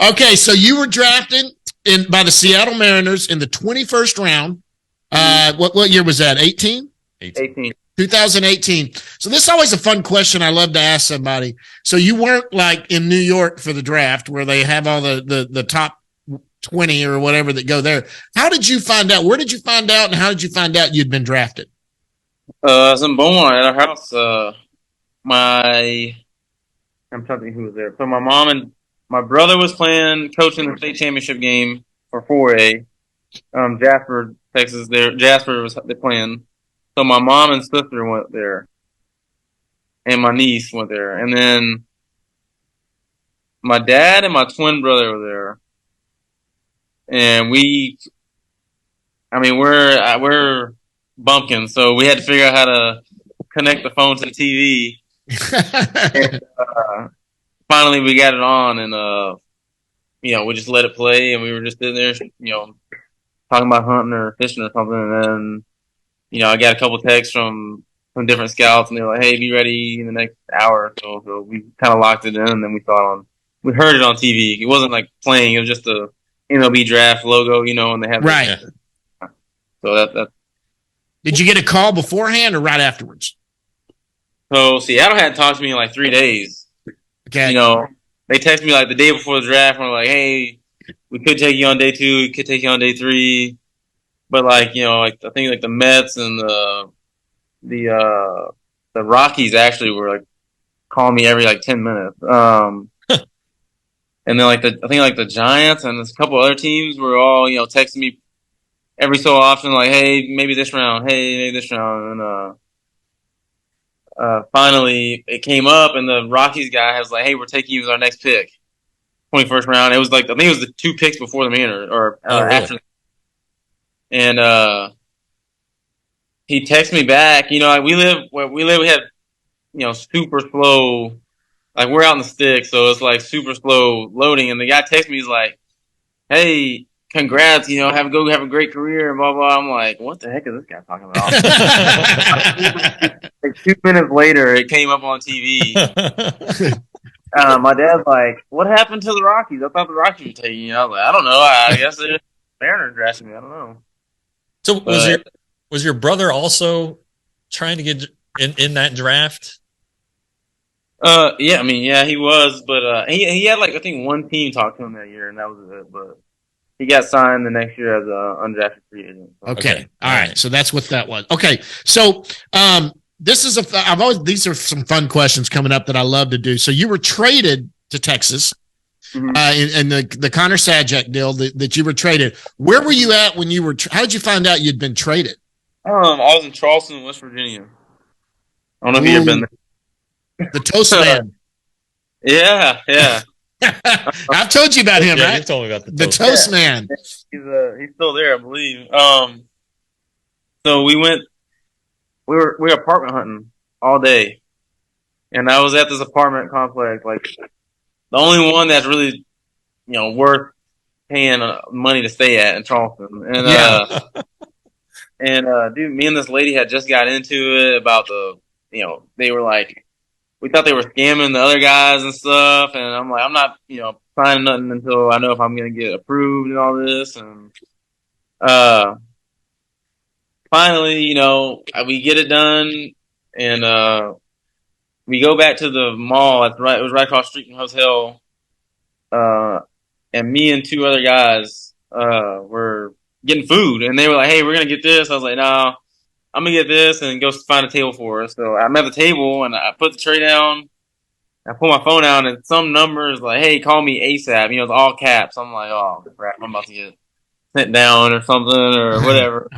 Okay, so you were drafted by the Seattle Mariners in the 21st round. What year was that? 18? 2018. So this is always a fun question I love to ask somebody. So you weren't like in New York for the draft where they have all the top 20 or whatever that go there. How did you find out? Where did you find out, and how did you find out you'd been drafted? I was in Beaumont at our house. I'm trying to think who was there. So my mom and my brother was coaching the state championship game for 4A. Jasper, Texas. Jasper was playing. So my mom and sister went there, and my niece went there, and then my dad and my twin brother were there, and we're bumpkins, so we had to figure out how to connect the phone to the TV. And, finally, we got it on, and we just let it play, and we were just sitting there, talking about hunting or fishing or something, and then. I got a couple texts from different scouts, and they were like, "Hey, be ready in the next hour." So we kind of locked it in, and then we heard it on TV. It wasn't like playing; it was just the MLB draft logo, and they had right. So that. Did you get a call beforehand or right afterwards? So Seattle had talked to me in like 3 days. Okay. They texted me like the day before the draft, and were like, "Hey, we could take you on day 2. We could take you on day 3." But I think like the Mets and the Rockies actually were like calling me every like 10 minutes. And then I think the Giants and a couple other teams were all texting me every so often like, "Hey, maybe this round. Hey, maybe this round." And finally it came up, and the Rockies guy was like, "Hey, we're taking you as our next pick, 21st round." It was like I think it was the 2 picks before the Mariners or really? after. And he texted me back. We had super slow. Like we're out in the sticks, so it's like super slow loading. And the guy texted me, he's like, "Hey, congrats! Have a great career." And blah blah. I'm like, "What the heck is this guy talking about?" Like 2 minutes later, it came up on TV. My dad's like, "What happened to the Rockies? I thought the Rockies were taking you." I was like, "I don't know. I guess the Mariners drafted me. I don't know." So was your brother also trying to get in that draft? Yeah, he was, but he had like I think one team talked to him that year, and that was it. But he got signed the next year as an undrafted free agent. So. Okay, all right. So that's what that was. Okay, so these are some fun questions coming up that I love to do. So you were traded to Texas. Mm-hmm. In the Connor Sajak deal that you were traded. Where were you at when you were? How did you find out you'd been traded? I was in Charleston, West Virginia. I don't know if you've ever been there. The Toast Man. Yeah. I've told you about him, right? You told me about the Toast Man. He's still there, I believe. So we were apartment hunting all day, and I was at this apartment complex, like. The only one that's really, worth paying money to stay at in Charleston. And, dude, me and this lady had just got into it about they were like, we thought they were scamming the other guys and stuff. And I'm like, I'm not, signing nothing until I know if I'm going to get approved and all this. And, finally, we get it done, and, we go back to the mall. It was right across the street from the hotel. And me and 2 other guys were getting food, and they were like, "Hey, we're gonna get this." I was like, "No, I'm gonna get this and go find a table for us. So I'm at the table and I put the tray down. I pull my phone out and some number is like, "Hey, call me ASAP." You know, it's all caps. I'm like, "Oh crap, I'm about to get sent down or something or whatever."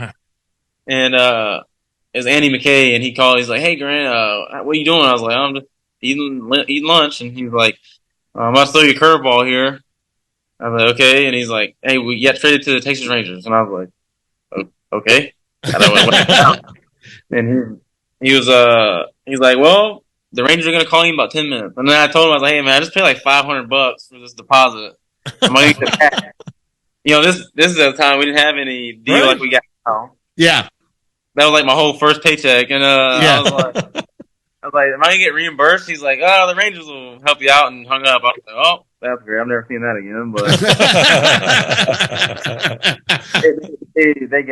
And it's Andy McKay, and he called. He's like, "Hey, Grant, what are you doing?" I was like, "I'm just eating lunch." And he's like, "I'm about to throw you a curveball here." I was like, "Okay." And he's like, "Hey, we got traded to the Texas Rangers." And I was like, "Okay." And I went down. And he's like, "Well, the Rangers are gonna call you in about 10 minutes." And then I told him, I was like, "Hey, man, I just paid like $500 for this deposit. I'm gonna get the cash." You know, this is at the time we didn't have any deal like we got now. Yeah. That was like my whole first paycheck, and Yeah. I was like, "Am I gonna get reimbursed?" He's like, "Oh, the Rangers will help you out," and hung up. I was like, "Oh, that's great. I've never seen that again." But they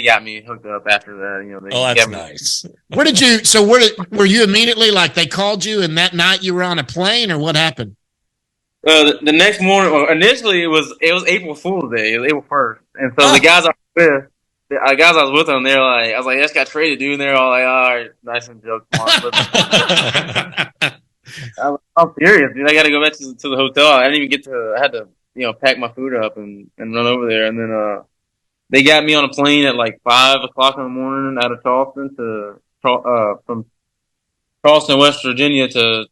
got me hooked up after that. You know, they Oh, that's got me. nice. Were you immediately like they called you and that night you were on a plane or what happened? The next morning, well, initially it was April Fool's Day. It was April 1st, and so the guys I was with them, they're like, I was like, "I just got traded, dude." And they're all like, "All right, nice and joke." Come on, I'm serious, dude. I got to go back to the hotel. I didn't even get to. I had to, pack my food up and run over there, and then they got me on a plane at like 5 o'clock in the morning out of Charleston from Charleston, West Virginia to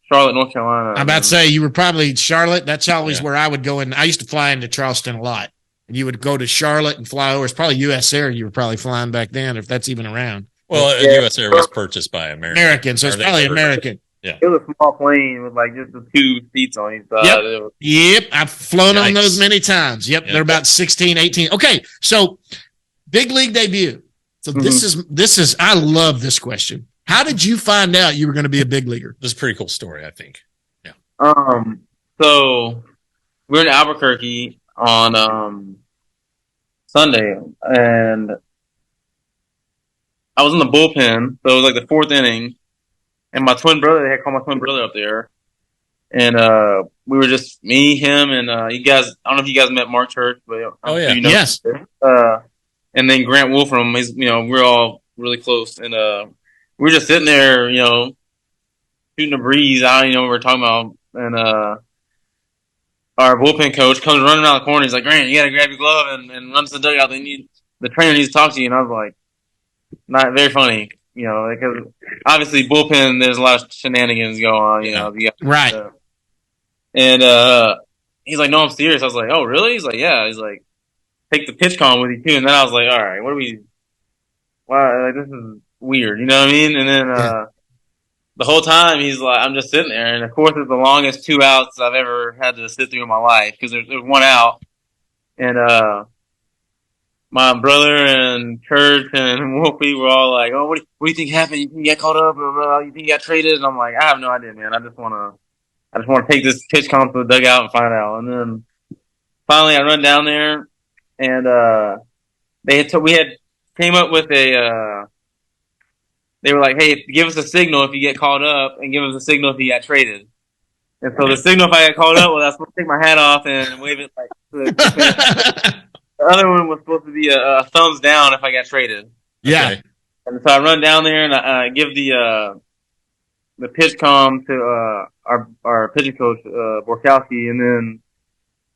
Charlotte, North Carolina. I'm about to say you were probably Charlotte. That's always Yeah. where I would go. And I used to fly into Charleston a lot. And you would go to Charlotte and fly over. It's probably U.S. Air you were probably flying back then, if that's even around. Well, Yeah. U.S. Air was purchased by American, so it's Are they probably ever- American. It was a small plane with like just the 2 seats on each side. Yep. It was, Yep, I've flown on Yikes. those many times. Yep, Yep. they're about 16, 18. Okay, so big league debut. So this is I love this question. How did you find out you were going to be a big leaguer? This is a pretty cool story, I think. So we were in Albuquerque on Sunday, and I was in the bullpen. So it was like the 4th inning, and my twin brother, they had called my twin brother up there, and we were just me, him, and you guys. I don't know if you guys met Mark Church, but Oh, yeah. you know, Yes. and then Grant Wolfram. We're all really close, and we were just sitting there, shooting a breeze out. We were talking about, and our bullpen coach comes running around the corner. He's like, "Grant, you got to grab your glove and run to the dugout. The trainer needs to talk to you." And I was like, not very funny, because obviously bullpen, there's a lot of shenanigans going on, you got, Right. and he's like, "No, I'm serious." I was like, "Oh, really?" He's like, "Yeah." He's like, "Take the pitch com with you too." And then I was like, "All right, why, like, this is weird, you know what I mean?" And then the whole time he's like, I'm just sitting there, and of course it's the longest 2 outs I've ever had to sit through in my life, because there's 1 out, and my brother and Kurt and Wolfie were all like, "Oh, what do you think happened? You think you got caught up? Or you think you got traded?" And I'm like, "I have no idea, man. I just want to take this pitch comp to the dugout and find out." And then finally I run down there, and we came up with they were like, "Hey, give us a signal if you get called up, and give us a signal if you got traded." And so the signal if I got called up, well, I was supposed to take my hat off and wave it like. The other one was supposed to be a thumbs down if I got traded. Yeah. Okay. And so I run down there and I give the pitch comm to our pitching coach Borkowski, and then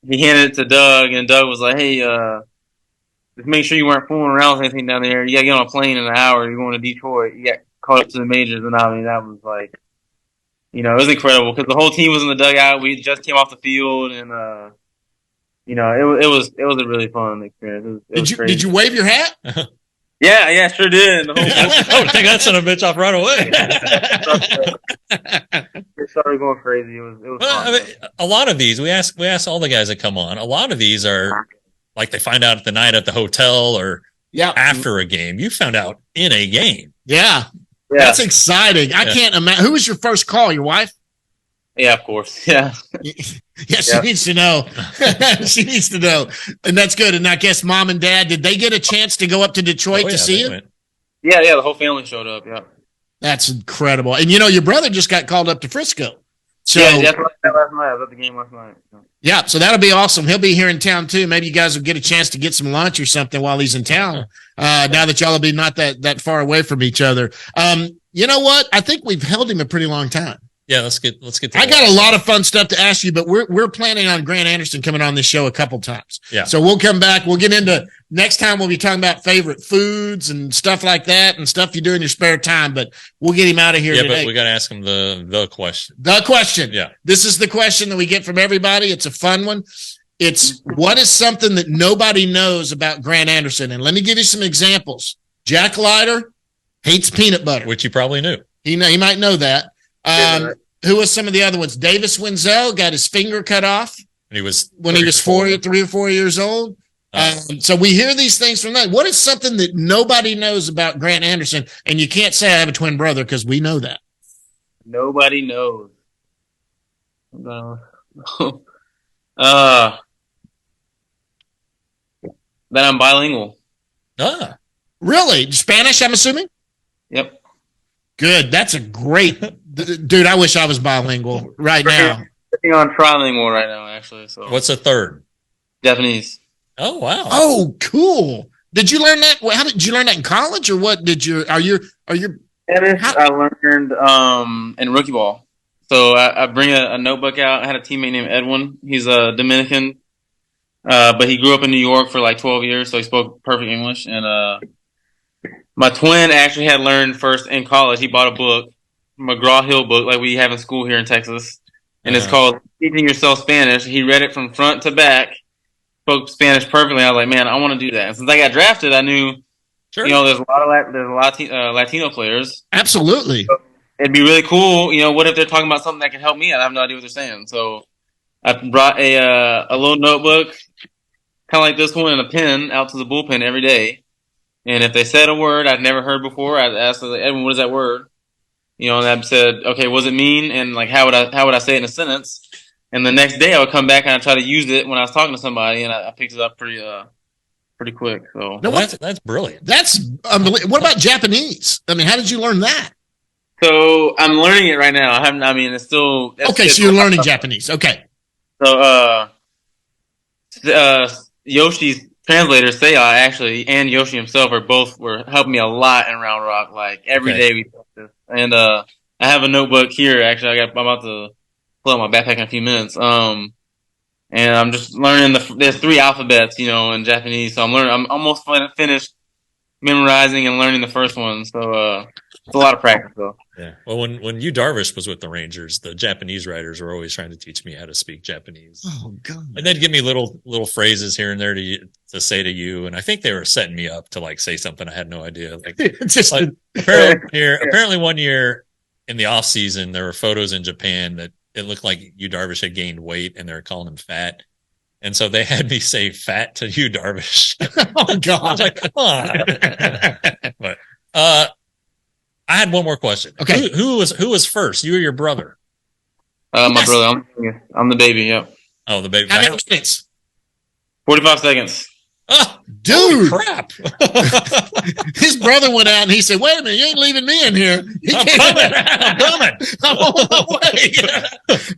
he handed it to Doug, and Doug was like, "Hey, just make sure you weren't fooling around with anything down there. You got to get on a plane in an hour. You're going to Detroit. You got called up to the majors." And I mean, that was like, it was incredible, because the whole team was in the dugout. We just came off the field, and it was a really fun experience. It was crazy. Did you wave your hat? Yeah, sure did. The whole Take that son of a bitch off right away. it started going crazy. It was Well, fun. I mean, a lot of these, we ask all the guys that come on. A lot of these are like they find out at the night at the hotel or Yeah. after a game. You found out in a game. Yeah. Yeah, That's exciting. I can't imagine. Who was your first call? Your wife? yeah, of course. Yeah. Yeah, she needs to know. She needs to know. And that's good. And I guess mom and dad, did they get a chance to go up to Detroit to see you? Yeah, the whole family showed up. Yeah. That's incredible. And your brother just got called up to Frisco. So Yeah, that's what I said last night. I was at the game last night. yeah, so that'll be awesome. He'll be here in town too. Maybe you guys will get a chance to get some lunch or something while he's in town. Now that y'all will be not that far away from each other. You know what? I think we've held him a pretty long time. Yeah, let's get. To I got a lot of fun stuff to ask you, but we're planning on Grant Anderson coming on this show a couple times. Yeah. So we'll come back. We'll get into next time. We'll be talking about favorite foods and stuff like that, and stuff you do in your spare time. But we'll get him out of here today. But we got to ask him the question. The question. Yeah. This is the question that we get from everybody. It's a fun one. It's what is something that nobody knows about Grant Anderson? And let me give you some examples. Jack Leiter hates peanut butter, Which you probably knew. He might know that. Who was some of the other ones? Davis Wenzel got his finger cut off when he was 3 or 4 years old. So we hear these things from that. What is something that nobody knows about Grant Anderson? And you can't say I have a twin brother because we know that. Nobody knows. That I'm bilingual. Really? Spanish, I'm assuming? Yep. Good. That's a great dude. I wish I was bilingual right now. Working on trilingual right now, actually. So What's a third? Japanese. Oh wow. Oh, cool. Did you learn that? How did you learn that in college, or what? Are you? Spanish I learned in rookie ball. So I bring a notebook out. I had a teammate named Edwin. He's a Dominican, but he grew up in New York for like 12 years, so he spoke perfect English. And my twin actually had learned first in college. He bought a book, McGraw-Hill book, like we have in school here in Texas, and it's called Teaching Yourself Spanish. He read it from front to back, spoke Spanish perfectly. I was like, man, I want to do that. And since I got drafted, I knew, Sure. there's a lot of Latino players. Absolutely. So it'd be really cool. What if they're talking about something that can help me? I have no idea what they're saying. So I brought a little notebook, kind of like this one, and a pen out to the bullpen every day. And if they said a word I'd never heard before, I'd ask, Edwin, what is that word? And I said, okay, what does it mean? And like, how would I say it in a sentence? And the next day I would come back and I'd try to use it when I was talking to somebody, and I picked it up pretty quick. So No, that's brilliant. That's unbelievable. What about Japanese? I mean, how did you learn that? So I'm learning it right now. It's still Okay. So you're learning Japanese. Okay. So Yoshi's translator, Seiya, actually, and Yoshi himself were helping me a lot in Round Rock. Like every day we practice. And I have a notebook here. Actually, I'm about to pull out my backpack in a few minutes. And I'm just learning there's 3 alphabets, in Japanese. So I'm almost finished memorizing and learning the first one. So it's a lot of practice, though. Yeah. Well, when Yu Darvish was with the Rangers, the Japanese writers were always trying to teach me how to speak Japanese. Oh God. And they'd give me little phrases here and there to say to you, and I think they were setting me up to like say something I had no idea. Like, apparently one year in the off season, there were photos in Japan that it looked like Yu Darvish had gained weight, and they were calling him fat. And so they had me say fat to Yu Darvish. Oh God. I was like, come on. But I had one more question. Okay. Who was first? You or your brother? My brother. I'm the baby. Yep. Oh, the baby. How many minutes? 45 seconds. Oh, dude. crap. His brother went out and he said, wait a minute, you ain't leaving me in here. I'm coming. I'm on my way.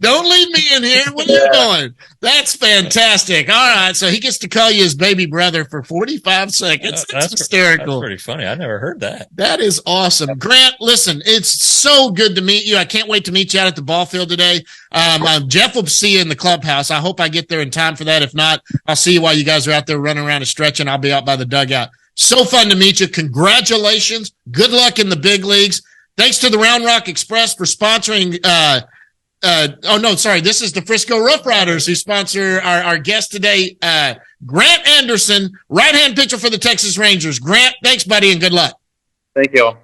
Don't leave me in here. What are you doing? That's fantastic. All right. So he gets to call you his baby brother for 45 seconds. That's hysterical. That's pretty funny. I never heard that. That is awesome. Grant, listen, it's so good to meet you. I can't wait to meet you out at the ball field today. Jeff will see you in the clubhouse. I hope I get there in time for that. If not, I'll see you while you guys are out there running around and stretching. I'll be out by the dugout. So fun to meet you. Congratulations. Good luck in the big leagues. Thanks to the Round Rock Express for sponsoring. This is the Frisco Rough Riders who sponsor our guest today, Grant Anderson, right-hand pitcher for the Texas Rangers. Grant, thanks, buddy, and good luck. Thank you all.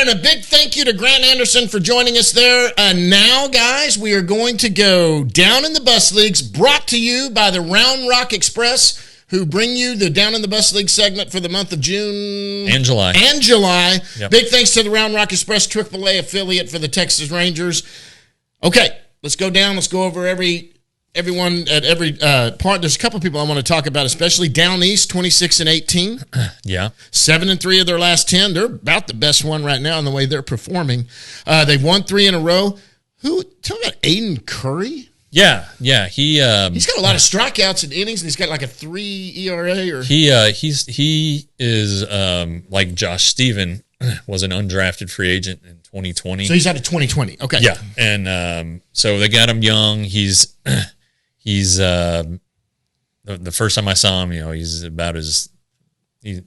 and a big thank you to Grant Anderson for joining us there. Now, guys, we are going to go Down in the Bus Leagues, brought to you by the Round Rock Express, who bring you the Down in the Bus League segment for the month of June. And July. Yep. Big thanks to the Round Rock Express AAA affiliate for the Texas Rangers. Okay, let's go down. Let's go over everyone at every part. There's a couple of people I want to talk about, especially down east, 26-18. Yeah. 7-3 of their last 10. They're about the best one right now in the way they're performing. They've won 3 in a row. Tell me about Aiden Curry. Yeah. He's got a lot of strikeouts in innings, and he's got like a 3 ERA. He is like Josh Stephen was an undrafted free agent in 2020. So he's out of 2020. Okay. Yeah, and so they got him young. He's the first time I saw him, he's about as he's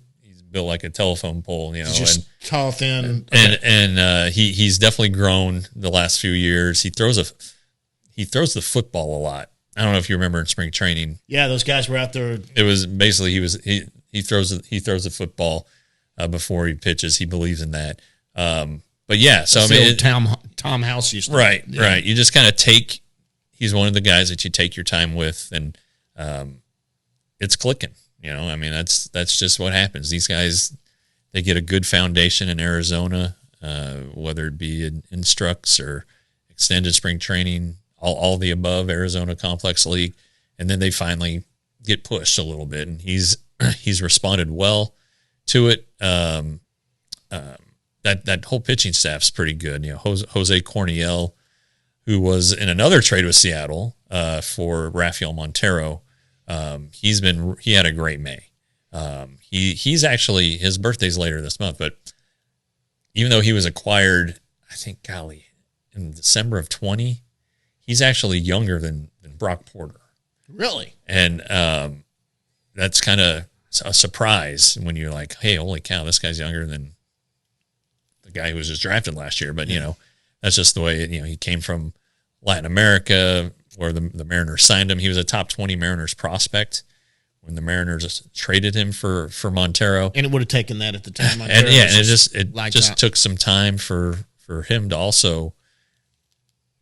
built like a telephone pole, He's just tall, thin, and he's definitely grown the last few years. He throws the football a lot. I don't know if you remember in spring training. Yeah, those guys were out there. It was basically he throws the football before he pitches. He believes in that. But yeah, so that's Tom House used to. Right. You just kind of he's one of the guys that you take your time with, and it's clicking. That's just what happens. These guys, they get a good foundation in Arizona, whether it be in instructs or extended spring training, all the above, Arizona Complex League, and then they finally get pushed a little bit, and he's responded well to it. That whole pitching staff's pretty good. Jose Corniel, who was in another trade with Seattle for Rafael Montero, he had a great May. He's actually, his birthday's later this month, but even though he was acquired, I think, in December of 20, he's actually younger than Brock Porter. Really? And that's kind of a surprise when you're like, hey, holy cow, this guy's younger than the guy who was just drafted last year. But, that's just the way, he came from Latin America where the Mariners signed him. He was a top 20 Mariners prospect when the Mariners traded him for Montero. And it would have taken that at the time. It just took some time for him to also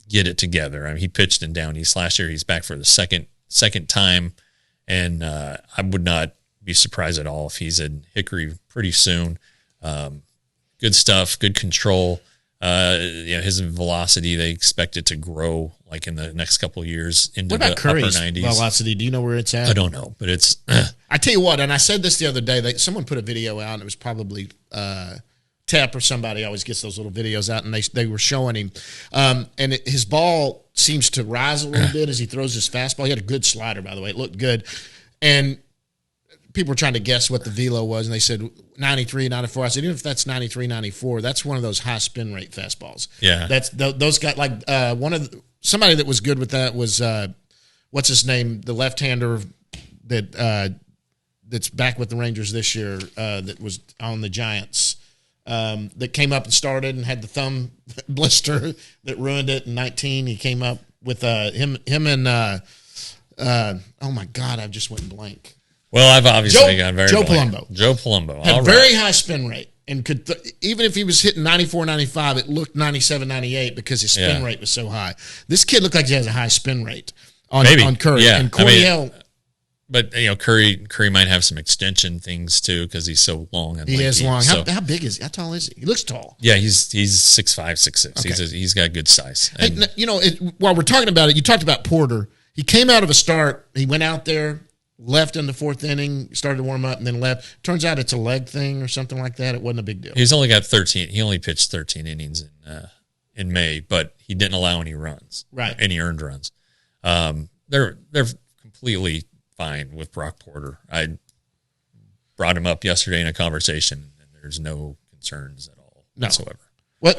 get it together. I mean, he pitched in Down East last year. He's back for the second time, and I would not be surprised at all if he's in Hickory pretty soon. Good stuff, good control. His velocity, they expect it to grow like in the next couple of years into the upper 90s. Velocity, do you know where it's at? I don't know, but it's. I tell you what, and I said this the other day. Someone put a video out, and it was probably Tep or somebody always gets those little videos out, and they were showing him, and his ball seems to rise a little bit as he throws his fastball. He had a good slider, by the way; it looked good, and people were trying to guess what the velo was, and they said 93, 94. I said, even if that's 93, 94, that's one of those high spin rate fastballs. Yeah, that's those guys. Like somebody that was good with that was what's his name, the left-hander that's back with the Rangers this year, that was on the Giants. That came up and started and had the thumb blister that ruined it in 19. He came up with him and oh my God, I just went blank. Well, I've obviously gone very Joe blank. Palumbo. Joe Palumbo. Had very high spin rate and could even if he was hitting 94, 95, it looked 97, 98 because his spin rate was so high. This kid looked like he has a high spin rate on Curry. Yeah. And Corniel. But Curry might have some extension things too because he's so long. And he is long. So, how big is he? How tall is he? He looks tall. Yeah, he's 6'5", 6'6". Okay. He's got good size. And, while we're talking about it, you talked about Porter. He came out of a start. He went out there, left in the fourth inning, started to warm up, and then left. Turns out it's a leg thing or something like that. It wasn't a big deal. He's only got 13. He only pitched 13 innings in May, but he didn't allow any runs. Right. Any earned runs. They're completely fine with Brock Porter. I brought him up yesterday in a conversation, and there's no concerns at all whatsoever. Well,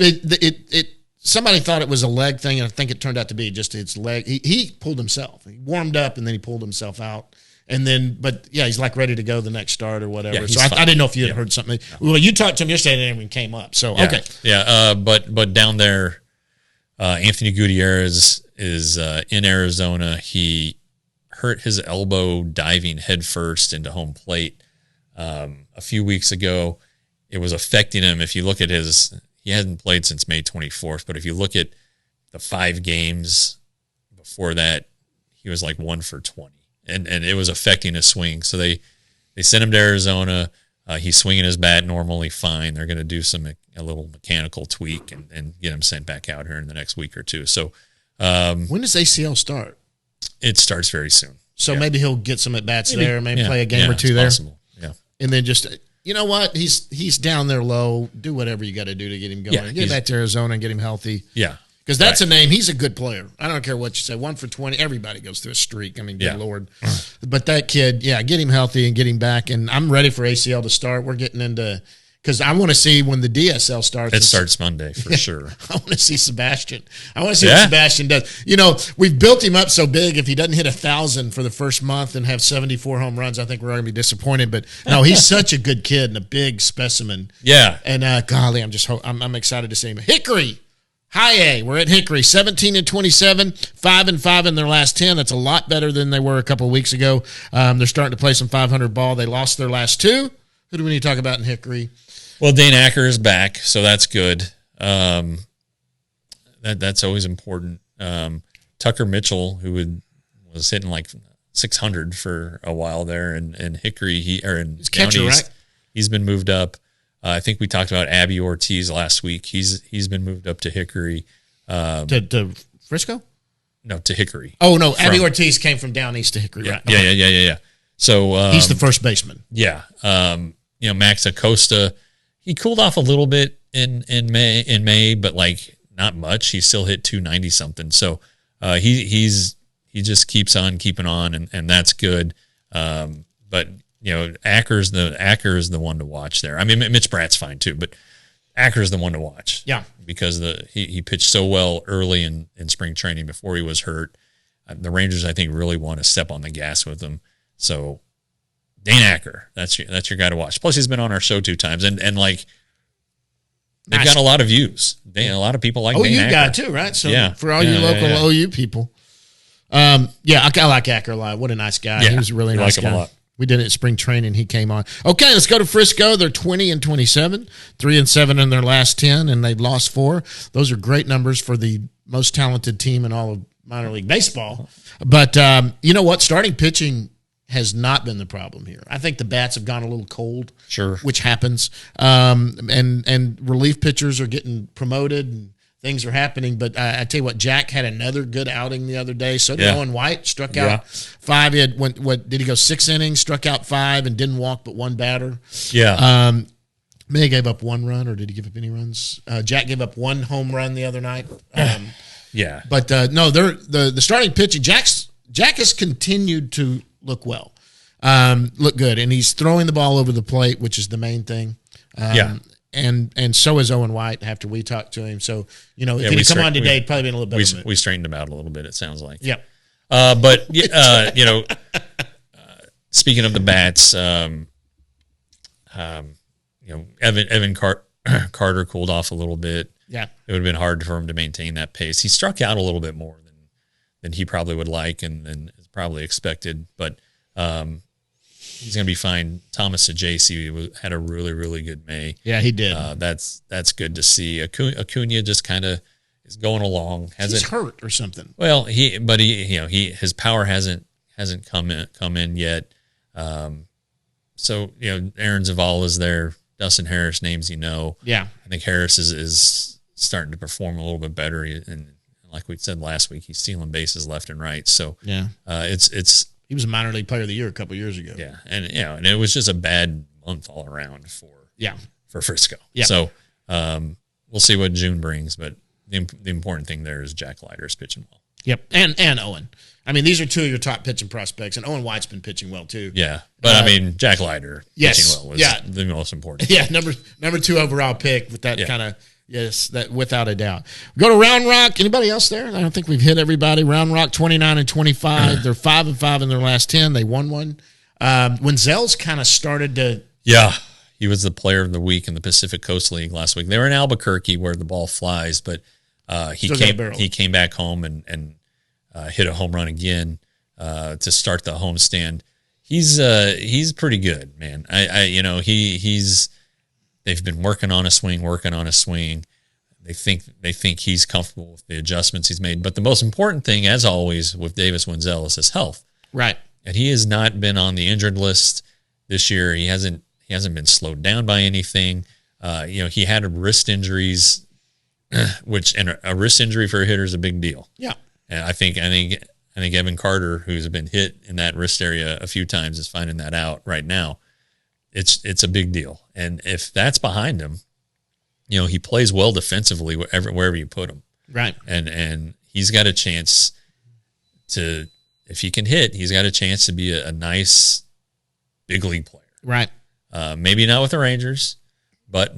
somebody thought it was a leg thing, and I think it turned out to be just his leg. He pulled himself. He warmed up, and then he pulled himself out. And then, but yeah, he's like ready to go the next start or whatever. So I didn't know if you had heard something. No. Well, you talked to him yesterday, and it even came up. So okay, yeah. But down there, Anthony Gutierrez is in Arizona. He hurt his elbow diving headfirst into home plate a few weeks ago. It was affecting him. If you look at he hasn't played since May 24th. But if you look at the 5 games before that, he was like 1 for 20, and it was affecting his swing. So they sent him to Arizona. He's swinging his bat normally fine. They're going to do a little mechanical tweak and get him sent back out here in the next week or two. So when does ACL start? It starts very soon. So maybe he'll get some at bats there, maybe play a game or two there. Possible. Yeah. And then just, you know what? He's down there low. Do whatever you got to do to get him going. Yeah, Get him back to Arizona and get him healthy. Yeah. Because that's a name. He's a good player. I don't care what you say. 1 for 20. Everybody goes through a streak. I mean, good Lord. But that kid, get him healthy and get him back. And I'm ready for ACL to start. We're getting into – because I want to see when the DSL starts. It starts Monday for sure. I want to see Sebastian. I want to see what Sebastian does. You know, we've built him up so big. If he doesn't hit 1,000 for the first month and have 74 home runs, I think we're going to be disappointed. But no, he's such a good kid and a big specimen. Yeah. And golly, I'm excited to see him. Hickory, High A. We're at Hickory, 17-27, 5-5 in their last 10. That's a lot better than they were a couple of weeks ago. They're starting to play some 500 ball. They lost their last 2. Who do we need to talk about in Hickory? Well, Dane Acker is back, so that's good. That's always important. Tucker Mitchell, who was hitting like 600 for a while there, and Hickory, in catcher, right? He's been moved up. I think we talked about Abby Ortiz last week. He's been moved up to Hickory. To Frisco? No, to Hickory. Oh no, Abby Ortiz came from down east to Hickory. Yeah, right? Yeah. So he's the first baseman. Yeah. Max Acosta. He cooled off a little bit in May, but like not much. He still hit 290 something. So he just keeps on keeping on, and that's good. But Acker's the one to watch there. I mean, Mitch Bratt's fine too, but Acker's the one to watch. Yeah, because he pitched so well early in spring training before he was hurt. The Rangers, I think, really want to step on the gas with him. So. Dane Acker, that's your guy to watch. Plus, he's been on our show 2 times, and like they've got a lot of views. A lot of people like Dane Acker. OU guy too, right? So for all you local OU people, I like Acker a lot. What a nice guy. He was a really nice guy. Him a lot. We did it at spring training. He came on. Okay, let's go to Frisco. They're 20-27, 3-7 in their last 10, and they've lost 4. Those are great numbers for the most talented team in all of minor league baseball. But you know what? Starting pitching has not been the problem here. I think the bats have gone a little cold, sure, which happens. And relief pitchers are getting promoted and things are happening. But I tell you what, Jack had another good outing the other day. So did Owen White, struck out 5. He had did he go 6 innings, struck out 5 and didn't walk but 1 batter. Yeah. May gave up 1 run, or did he give up any runs? Jack gave up 1 home run the other night. Yeah. But no, they're the starting pitching. Jack has continued to look well, look good, and he's throwing the ball over the plate, which is the main thing. And so is Owen White after we talked to him. So if he'd come on today, he'd probably been a little better. We straightened him out a little bit. It sounds like. Yeah. But speaking of the bats, Evan Carter cooled off a little bit. Yeah, it would have been hard for him to maintain that pace. He struck out a little bit more than he probably would like and is probably expected, but he's going to be fine. Thomas Ajayci had a really, really good May. Yeah, he did. That's good to see. Acuna just kind of is going along. He's hurt or something. Well, his power hasn't come in yet. So Aaron Zavala's there. Dustin Harris, names Yeah, I think Harris is starting to perform a little bit better, and like we said last week, he's stealing bases left and right. So yeah, it's he was a minor league player of the year a couple years ago. Yeah, and and it was just a bad month all around for Frisco. Yeah. So we'll see what June brings, but the important thing there is Jack Leiter's pitching well. Yep, and Owen. I mean, these are 2 of your top pitching prospects, and Owen White's been pitching well too. Yeah, but I mean, Jack Leiter pitching well was the most important. Yeah, number 2 overall pick with that kind of. Yes, that without a doubt. Go to Round Rock. Anybody else there? I don't think we've hit everybody. Round Rock 29-25. They're 5-5 in their last 10. They won 1. When Zell's kind of started to. Yeah, he was the player of the week in the Pacific Coast League last week. They were in Albuquerque where the ball flies, but he came back home and hit a home run again to start the homestand. He's pretty good, man. He's They've been working on a swing. They think he's comfortable with the adjustments he's made. But the most important thing, as always, with Davis Wenzel is his health. Right. And he has not been on the injured list this year. He hasn't been slowed down by anything. He had wrist injuries, and a wrist injury for a hitter is a big deal. Yeah. And I think Evan Carter, who's been hit in that wrist area a few times, is finding that out right now. It's a big deal. And if that's behind him, he plays well defensively wherever you put him. Right. And he's got a chance to, if he can hit, he's got a chance to be a nice big league player. Right. Maybe not with the Rangers, but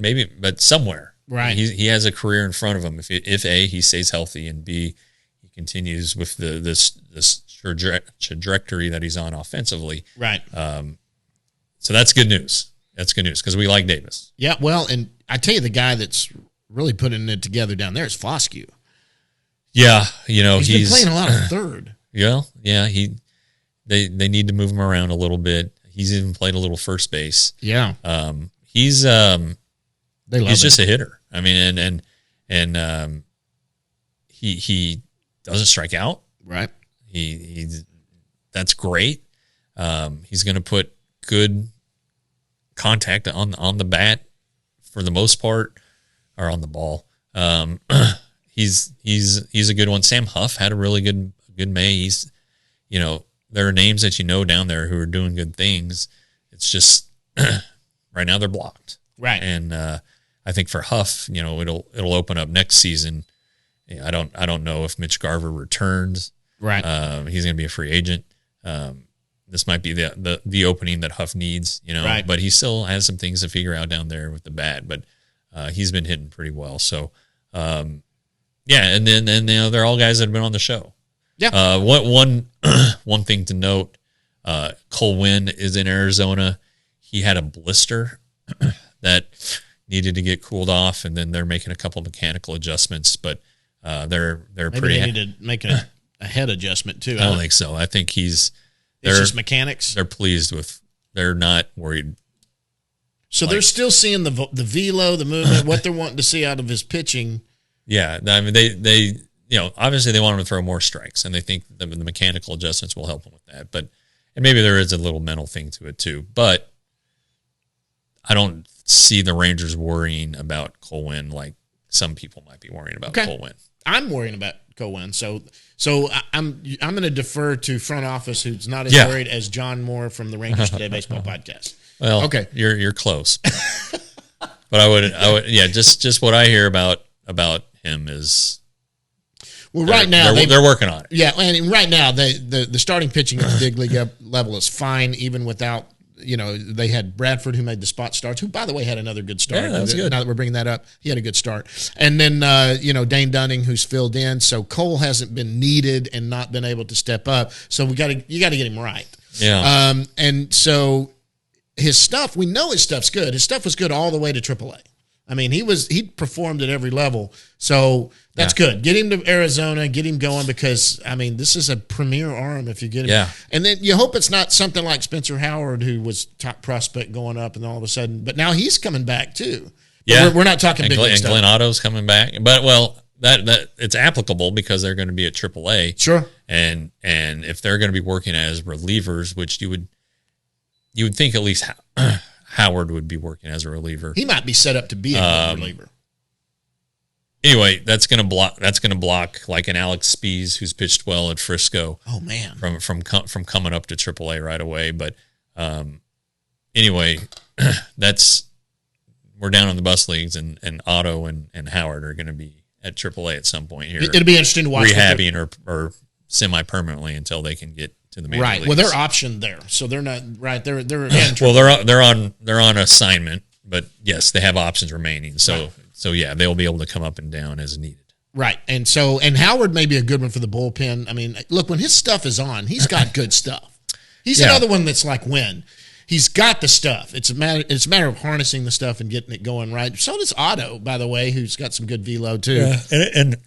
somewhere. Right. He has a career in front of him if A, he stays healthy, and B, he continues with this trajectory that he's on offensively. Right. So that's good news. That's good news because we like Davis. Yeah, well, and I tell you, the guy that's really putting it together down there is Foscue. Yeah, he's been playing a lot of third. Yeah. They need to move him around a little bit. He's even played a little first base. Yeah. He's just a hitter. I mean, and he doesn't strike out. Right. He's that's great. He's going to put good contact on the bat for the most part, or on the ball. He's a good one. Sam Huff had a really good May. He's, there are names that down there who are doing good things. It's just right now they're blocked. Right. And I think for Huff, it'll open up next season. I don't know if Mitch Garver returns. Right. He's going to be a free agent. This might be the opening that Huff needs, Right. But he still has some things to figure out down there with the bat. But he's been hitting pretty well. So, and then they're all guys that have been on the show. Yeah. One thing to note, Cole Winn is in Arizona. He had a blister that needed to get cooled off, and then they're making a couple of mechanical adjustments. But they're Maybe pretty. They need to make a head adjustment too. I don't think so. I think it's just mechanics. They're pleased with. They're not worried. So they're still seeing the velo, the movement, what they're wanting to see out of his pitching. Yeah, I mean they obviously they want him to throw more strikes, and they think the mechanical adjustments will help him with that. But and maybe there is a little mental thing to it too. But I don't see the Rangers worrying about Cole Winn like some people might be worrying about Cole Winn. I'm worrying about Cole Winn. So I'm going to defer to front office, who's not as worried as John Moore from the Rangers Today Baseball podcast. Well, okay, you're close. But I would just what I hear about him is. Well, right now they're working on it. Yeah, and right now the starting pitching at the big league level is fine, even without they had Bradford, who made the spot starts, who by the way had another good start. Yeah, that was good. Now that we're bringing that up, he had a good start, and then Dane Dunning, who's filled in. So Cole hasn't been needed and not been able to step up. So you got to get him right. Yeah. And so his stuff, we know his stuff's good. His stuff was good all the way to AAA. I mean, he performed at every level. So that's good. Get him to Arizona, get him going, because, I mean, this is a premier arm if you get him. Yeah. And then you hope it's not something like Spencer Howard, who was top prospect going up, and all of a sudden, but now he's coming back too. Yeah. We're not talking big and stuff. Glenn Otto's coming back. But, well, that it's applicable because they're going to be at AAA. Sure. And if they're going to be working as relievers, which you would think at least Howard would be working as a reliever. He might be set up to be a reliever. Anyway, that's going to block like an Alex Spees, who's pitched well at Frisco. Oh man, from coming up to AAA right away. But anyway, we're down in the bus leagues, and Otto and Howard are going to be at AAA at some point here. It'll be interesting to watch rehabbing or semi-permanently until they can get to the major leagues. Well, they're optioned there, so they're not right. They're well, they're on assignment, but yes, they have options remaining. So yeah, they'll be able to come up and down as needed. Right, and Howard may be a good one for the bullpen. I mean, look, when his stuff is on, he's got good stuff. He's another one that's like Wynn. He's got the stuff. It's a matter of harnessing the stuff and getting it going right. So does Otto, by the way, who's got some good velo too. Yeah, and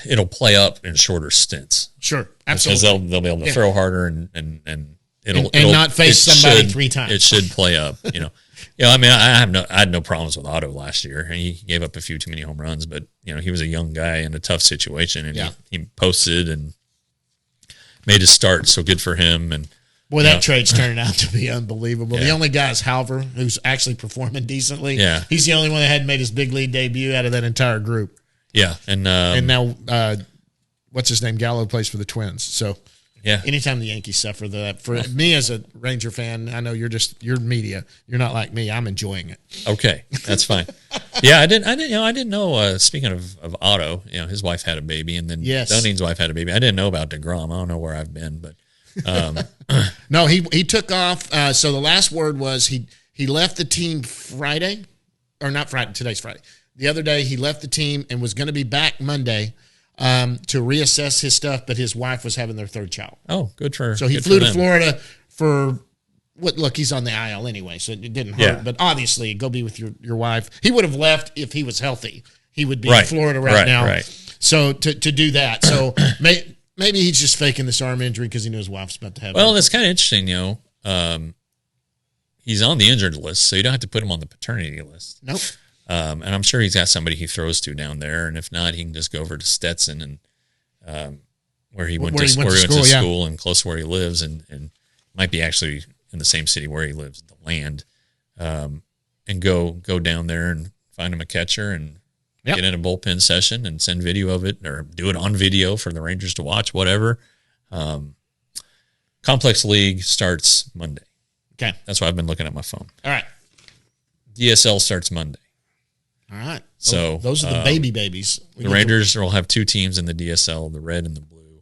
it'll play up in shorter stints. Sure, absolutely. Because they'll be able to throw harder and it'll not face somebody 3 times. It should play up, I mean, I had no problems with Otto last year. He gave up a few too many home runs, but he was a young guy in a tough situation, and he posted and made his start. So good for him. And boy, that trade's turning out to be unbelievable. Yeah. The only guy is Halver, who's actually performing decently. Yeah, he's the only one that hadn't made his big league debut out of that entire group. Yeah, and now what's his name? Gallo plays for the Twins. So. Yeah. Anytime the Yankees suffer that, for me as a Ranger fan, I know you're media. You're not like me. I'm enjoying it. Okay, that's fine. Yeah, I didn't know. Speaking of Otto, his wife had a baby, and then Dunning's wife had a baby. I didn't know about DeGrom. I don't know where I've been, but no, he took off. So the last word was he left the team Friday, or not Friday. Today's Friday. The other day he left the team and was going to be back Monday. To reassess his stuff, but his wife was having their 3rd child. Oh, good for her. So he flew to Florida for look, he's on the IL anyway, so it didn't hurt. Yeah. But obviously, go be with your wife. He would have left if he was healthy. He would be in Florida right now. Right. So to do that. So maybe he's just faking this arm injury because he knew his wife's about to have it. Well, that's kind of interesting, he's on the injured list, so you don't have to put him on the paternity list. Nope. And I'm sure he's got somebody he throws to down there. And if not, he can just go over to Stetson and where he went to school and close to where he lives, and might be actually in the same city where he lives, the land, and go down there and find him a catcher and get in a bullpen session and send video of it, or do it on video for the Rangers to watch, whatever. Complex League starts Monday. Okay. That's why I've been looking at my phone. All right. DSL starts Monday. All right. So those are the babies. The Rangers will have 2 teams in the DSL, the red and the blue.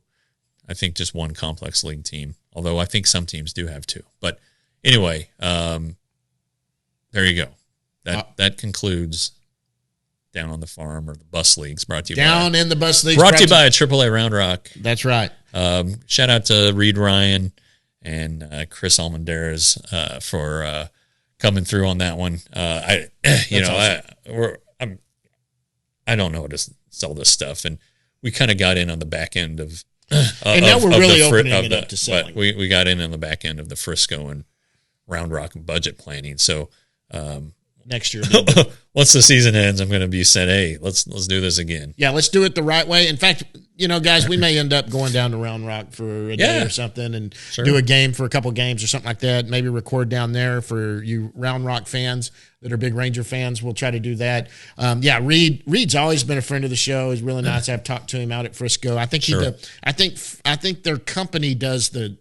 I think just one Complex League team, although I think some teams do have 2. But anyway, there you go. That concludes Down on the Farm, or the Bus Leagues, brought to you Down in the Bus Leagues. Brought to you by AAA Round Rock. That's right. Shout out to Reed Ryan and Chris Almendarez for coming through on that one. I don't know how to sell this stuff, and we kind of got in on the back end of, and now we're really opening it up to selling. But we got in on the back end of the Frisco and Round Rock budget planning. So next year, once the season ends, I'm going to be saying, hey, let's do this again. Yeah, let's do it the right way. In fact, guys, we may end up going down to Round Rock for a day or something, and do a game for a couple games or something like that. Maybe record down there for you Round Rock fans that are big Ranger fans. We'll try to do that. Reed's always been a friend of the show. It's really nice to have talked to him out at Frisco. I think I think their company does the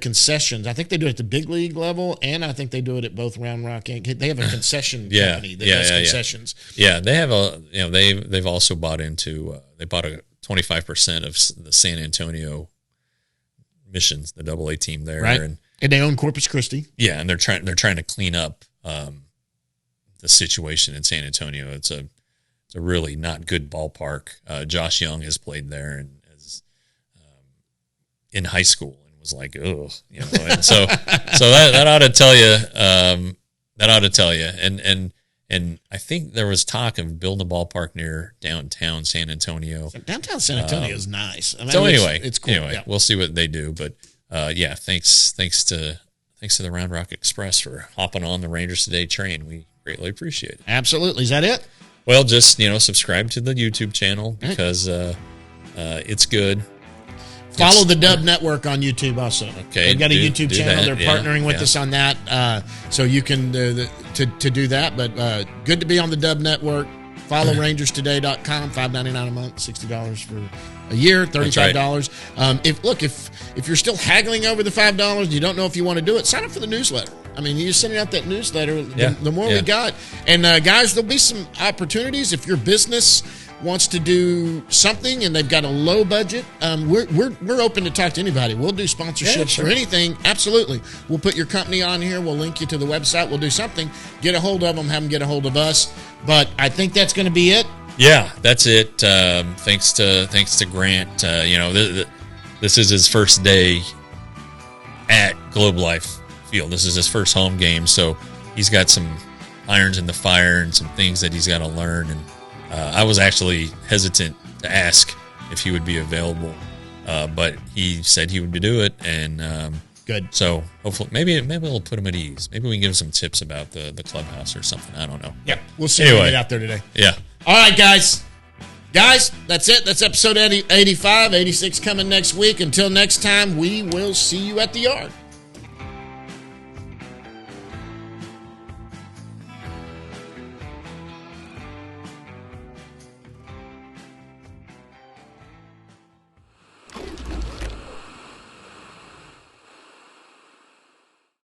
concessions. I think they do it at the big league level, and I think they do it at both Round Rock. They have a concession company that does concessions. Yeah, they have they've also bought into they bought a 25% of the San Antonio Missions, the AA team there, right? And they own Corpus Christi. Yeah, and they're trying to clean up the situation in San Antonio. It's a really not good ballpark. Josh Young has played there and as in high school. Was like, ugh, and so that ought to tell you, and I think there was talk of building a ballpark near downtown San Antonio. Downtown San Antonio is nice. I mean, so anyway, it's cool. Anyway, we'll see what they do, but thanks to the Round Rock Express for hopping on the Rangers Today train. We greatly appreciate it. Absolutely. Is that it? Well, just subscribe to the YouTube channel because it's good. Follow the Dub Network on YouTube also. Okay, they've got a YouTube channel. They're partnering with us on that, so you can to do that. But good to be on the Dub Network. Follow RangersToday.com. $5.99 a month, $60 for a year, $35. Right. If you're still haggling over the $5, you don't know if you want to do it. Sign up for the newsletter. I mean, you're sending out that newsletter. The more we got, and guys, there'll be some opportunities if your business wants to do something and they've got a low budget. We're open to talk to anybody. We'll do sponsorships for anything. Absolutely. We'll put your company on here. We'll link you to the website. We'll do something. Get a hold of them. Have them get a hold of us. But I think that's going to be it. Yeah, that's it. Thanks to Grant. This is his first day at Globe Life Field. This is his first home game, so he's got some irons in the fire and some things that he's got to learn. And I was actually hesitant to ask if he would be available, but he said he would do it, and Good. So hopefully, maybe we'll put him at ease. Maybe we can give him some tips about the clubhouse or something. I don't know. Yeah, we'll see anyway. What we get out there today. Yeah. All right, guys. Guys, that's it. That's episode 85, 86 coming next week. Until next time, we will see you at the yard.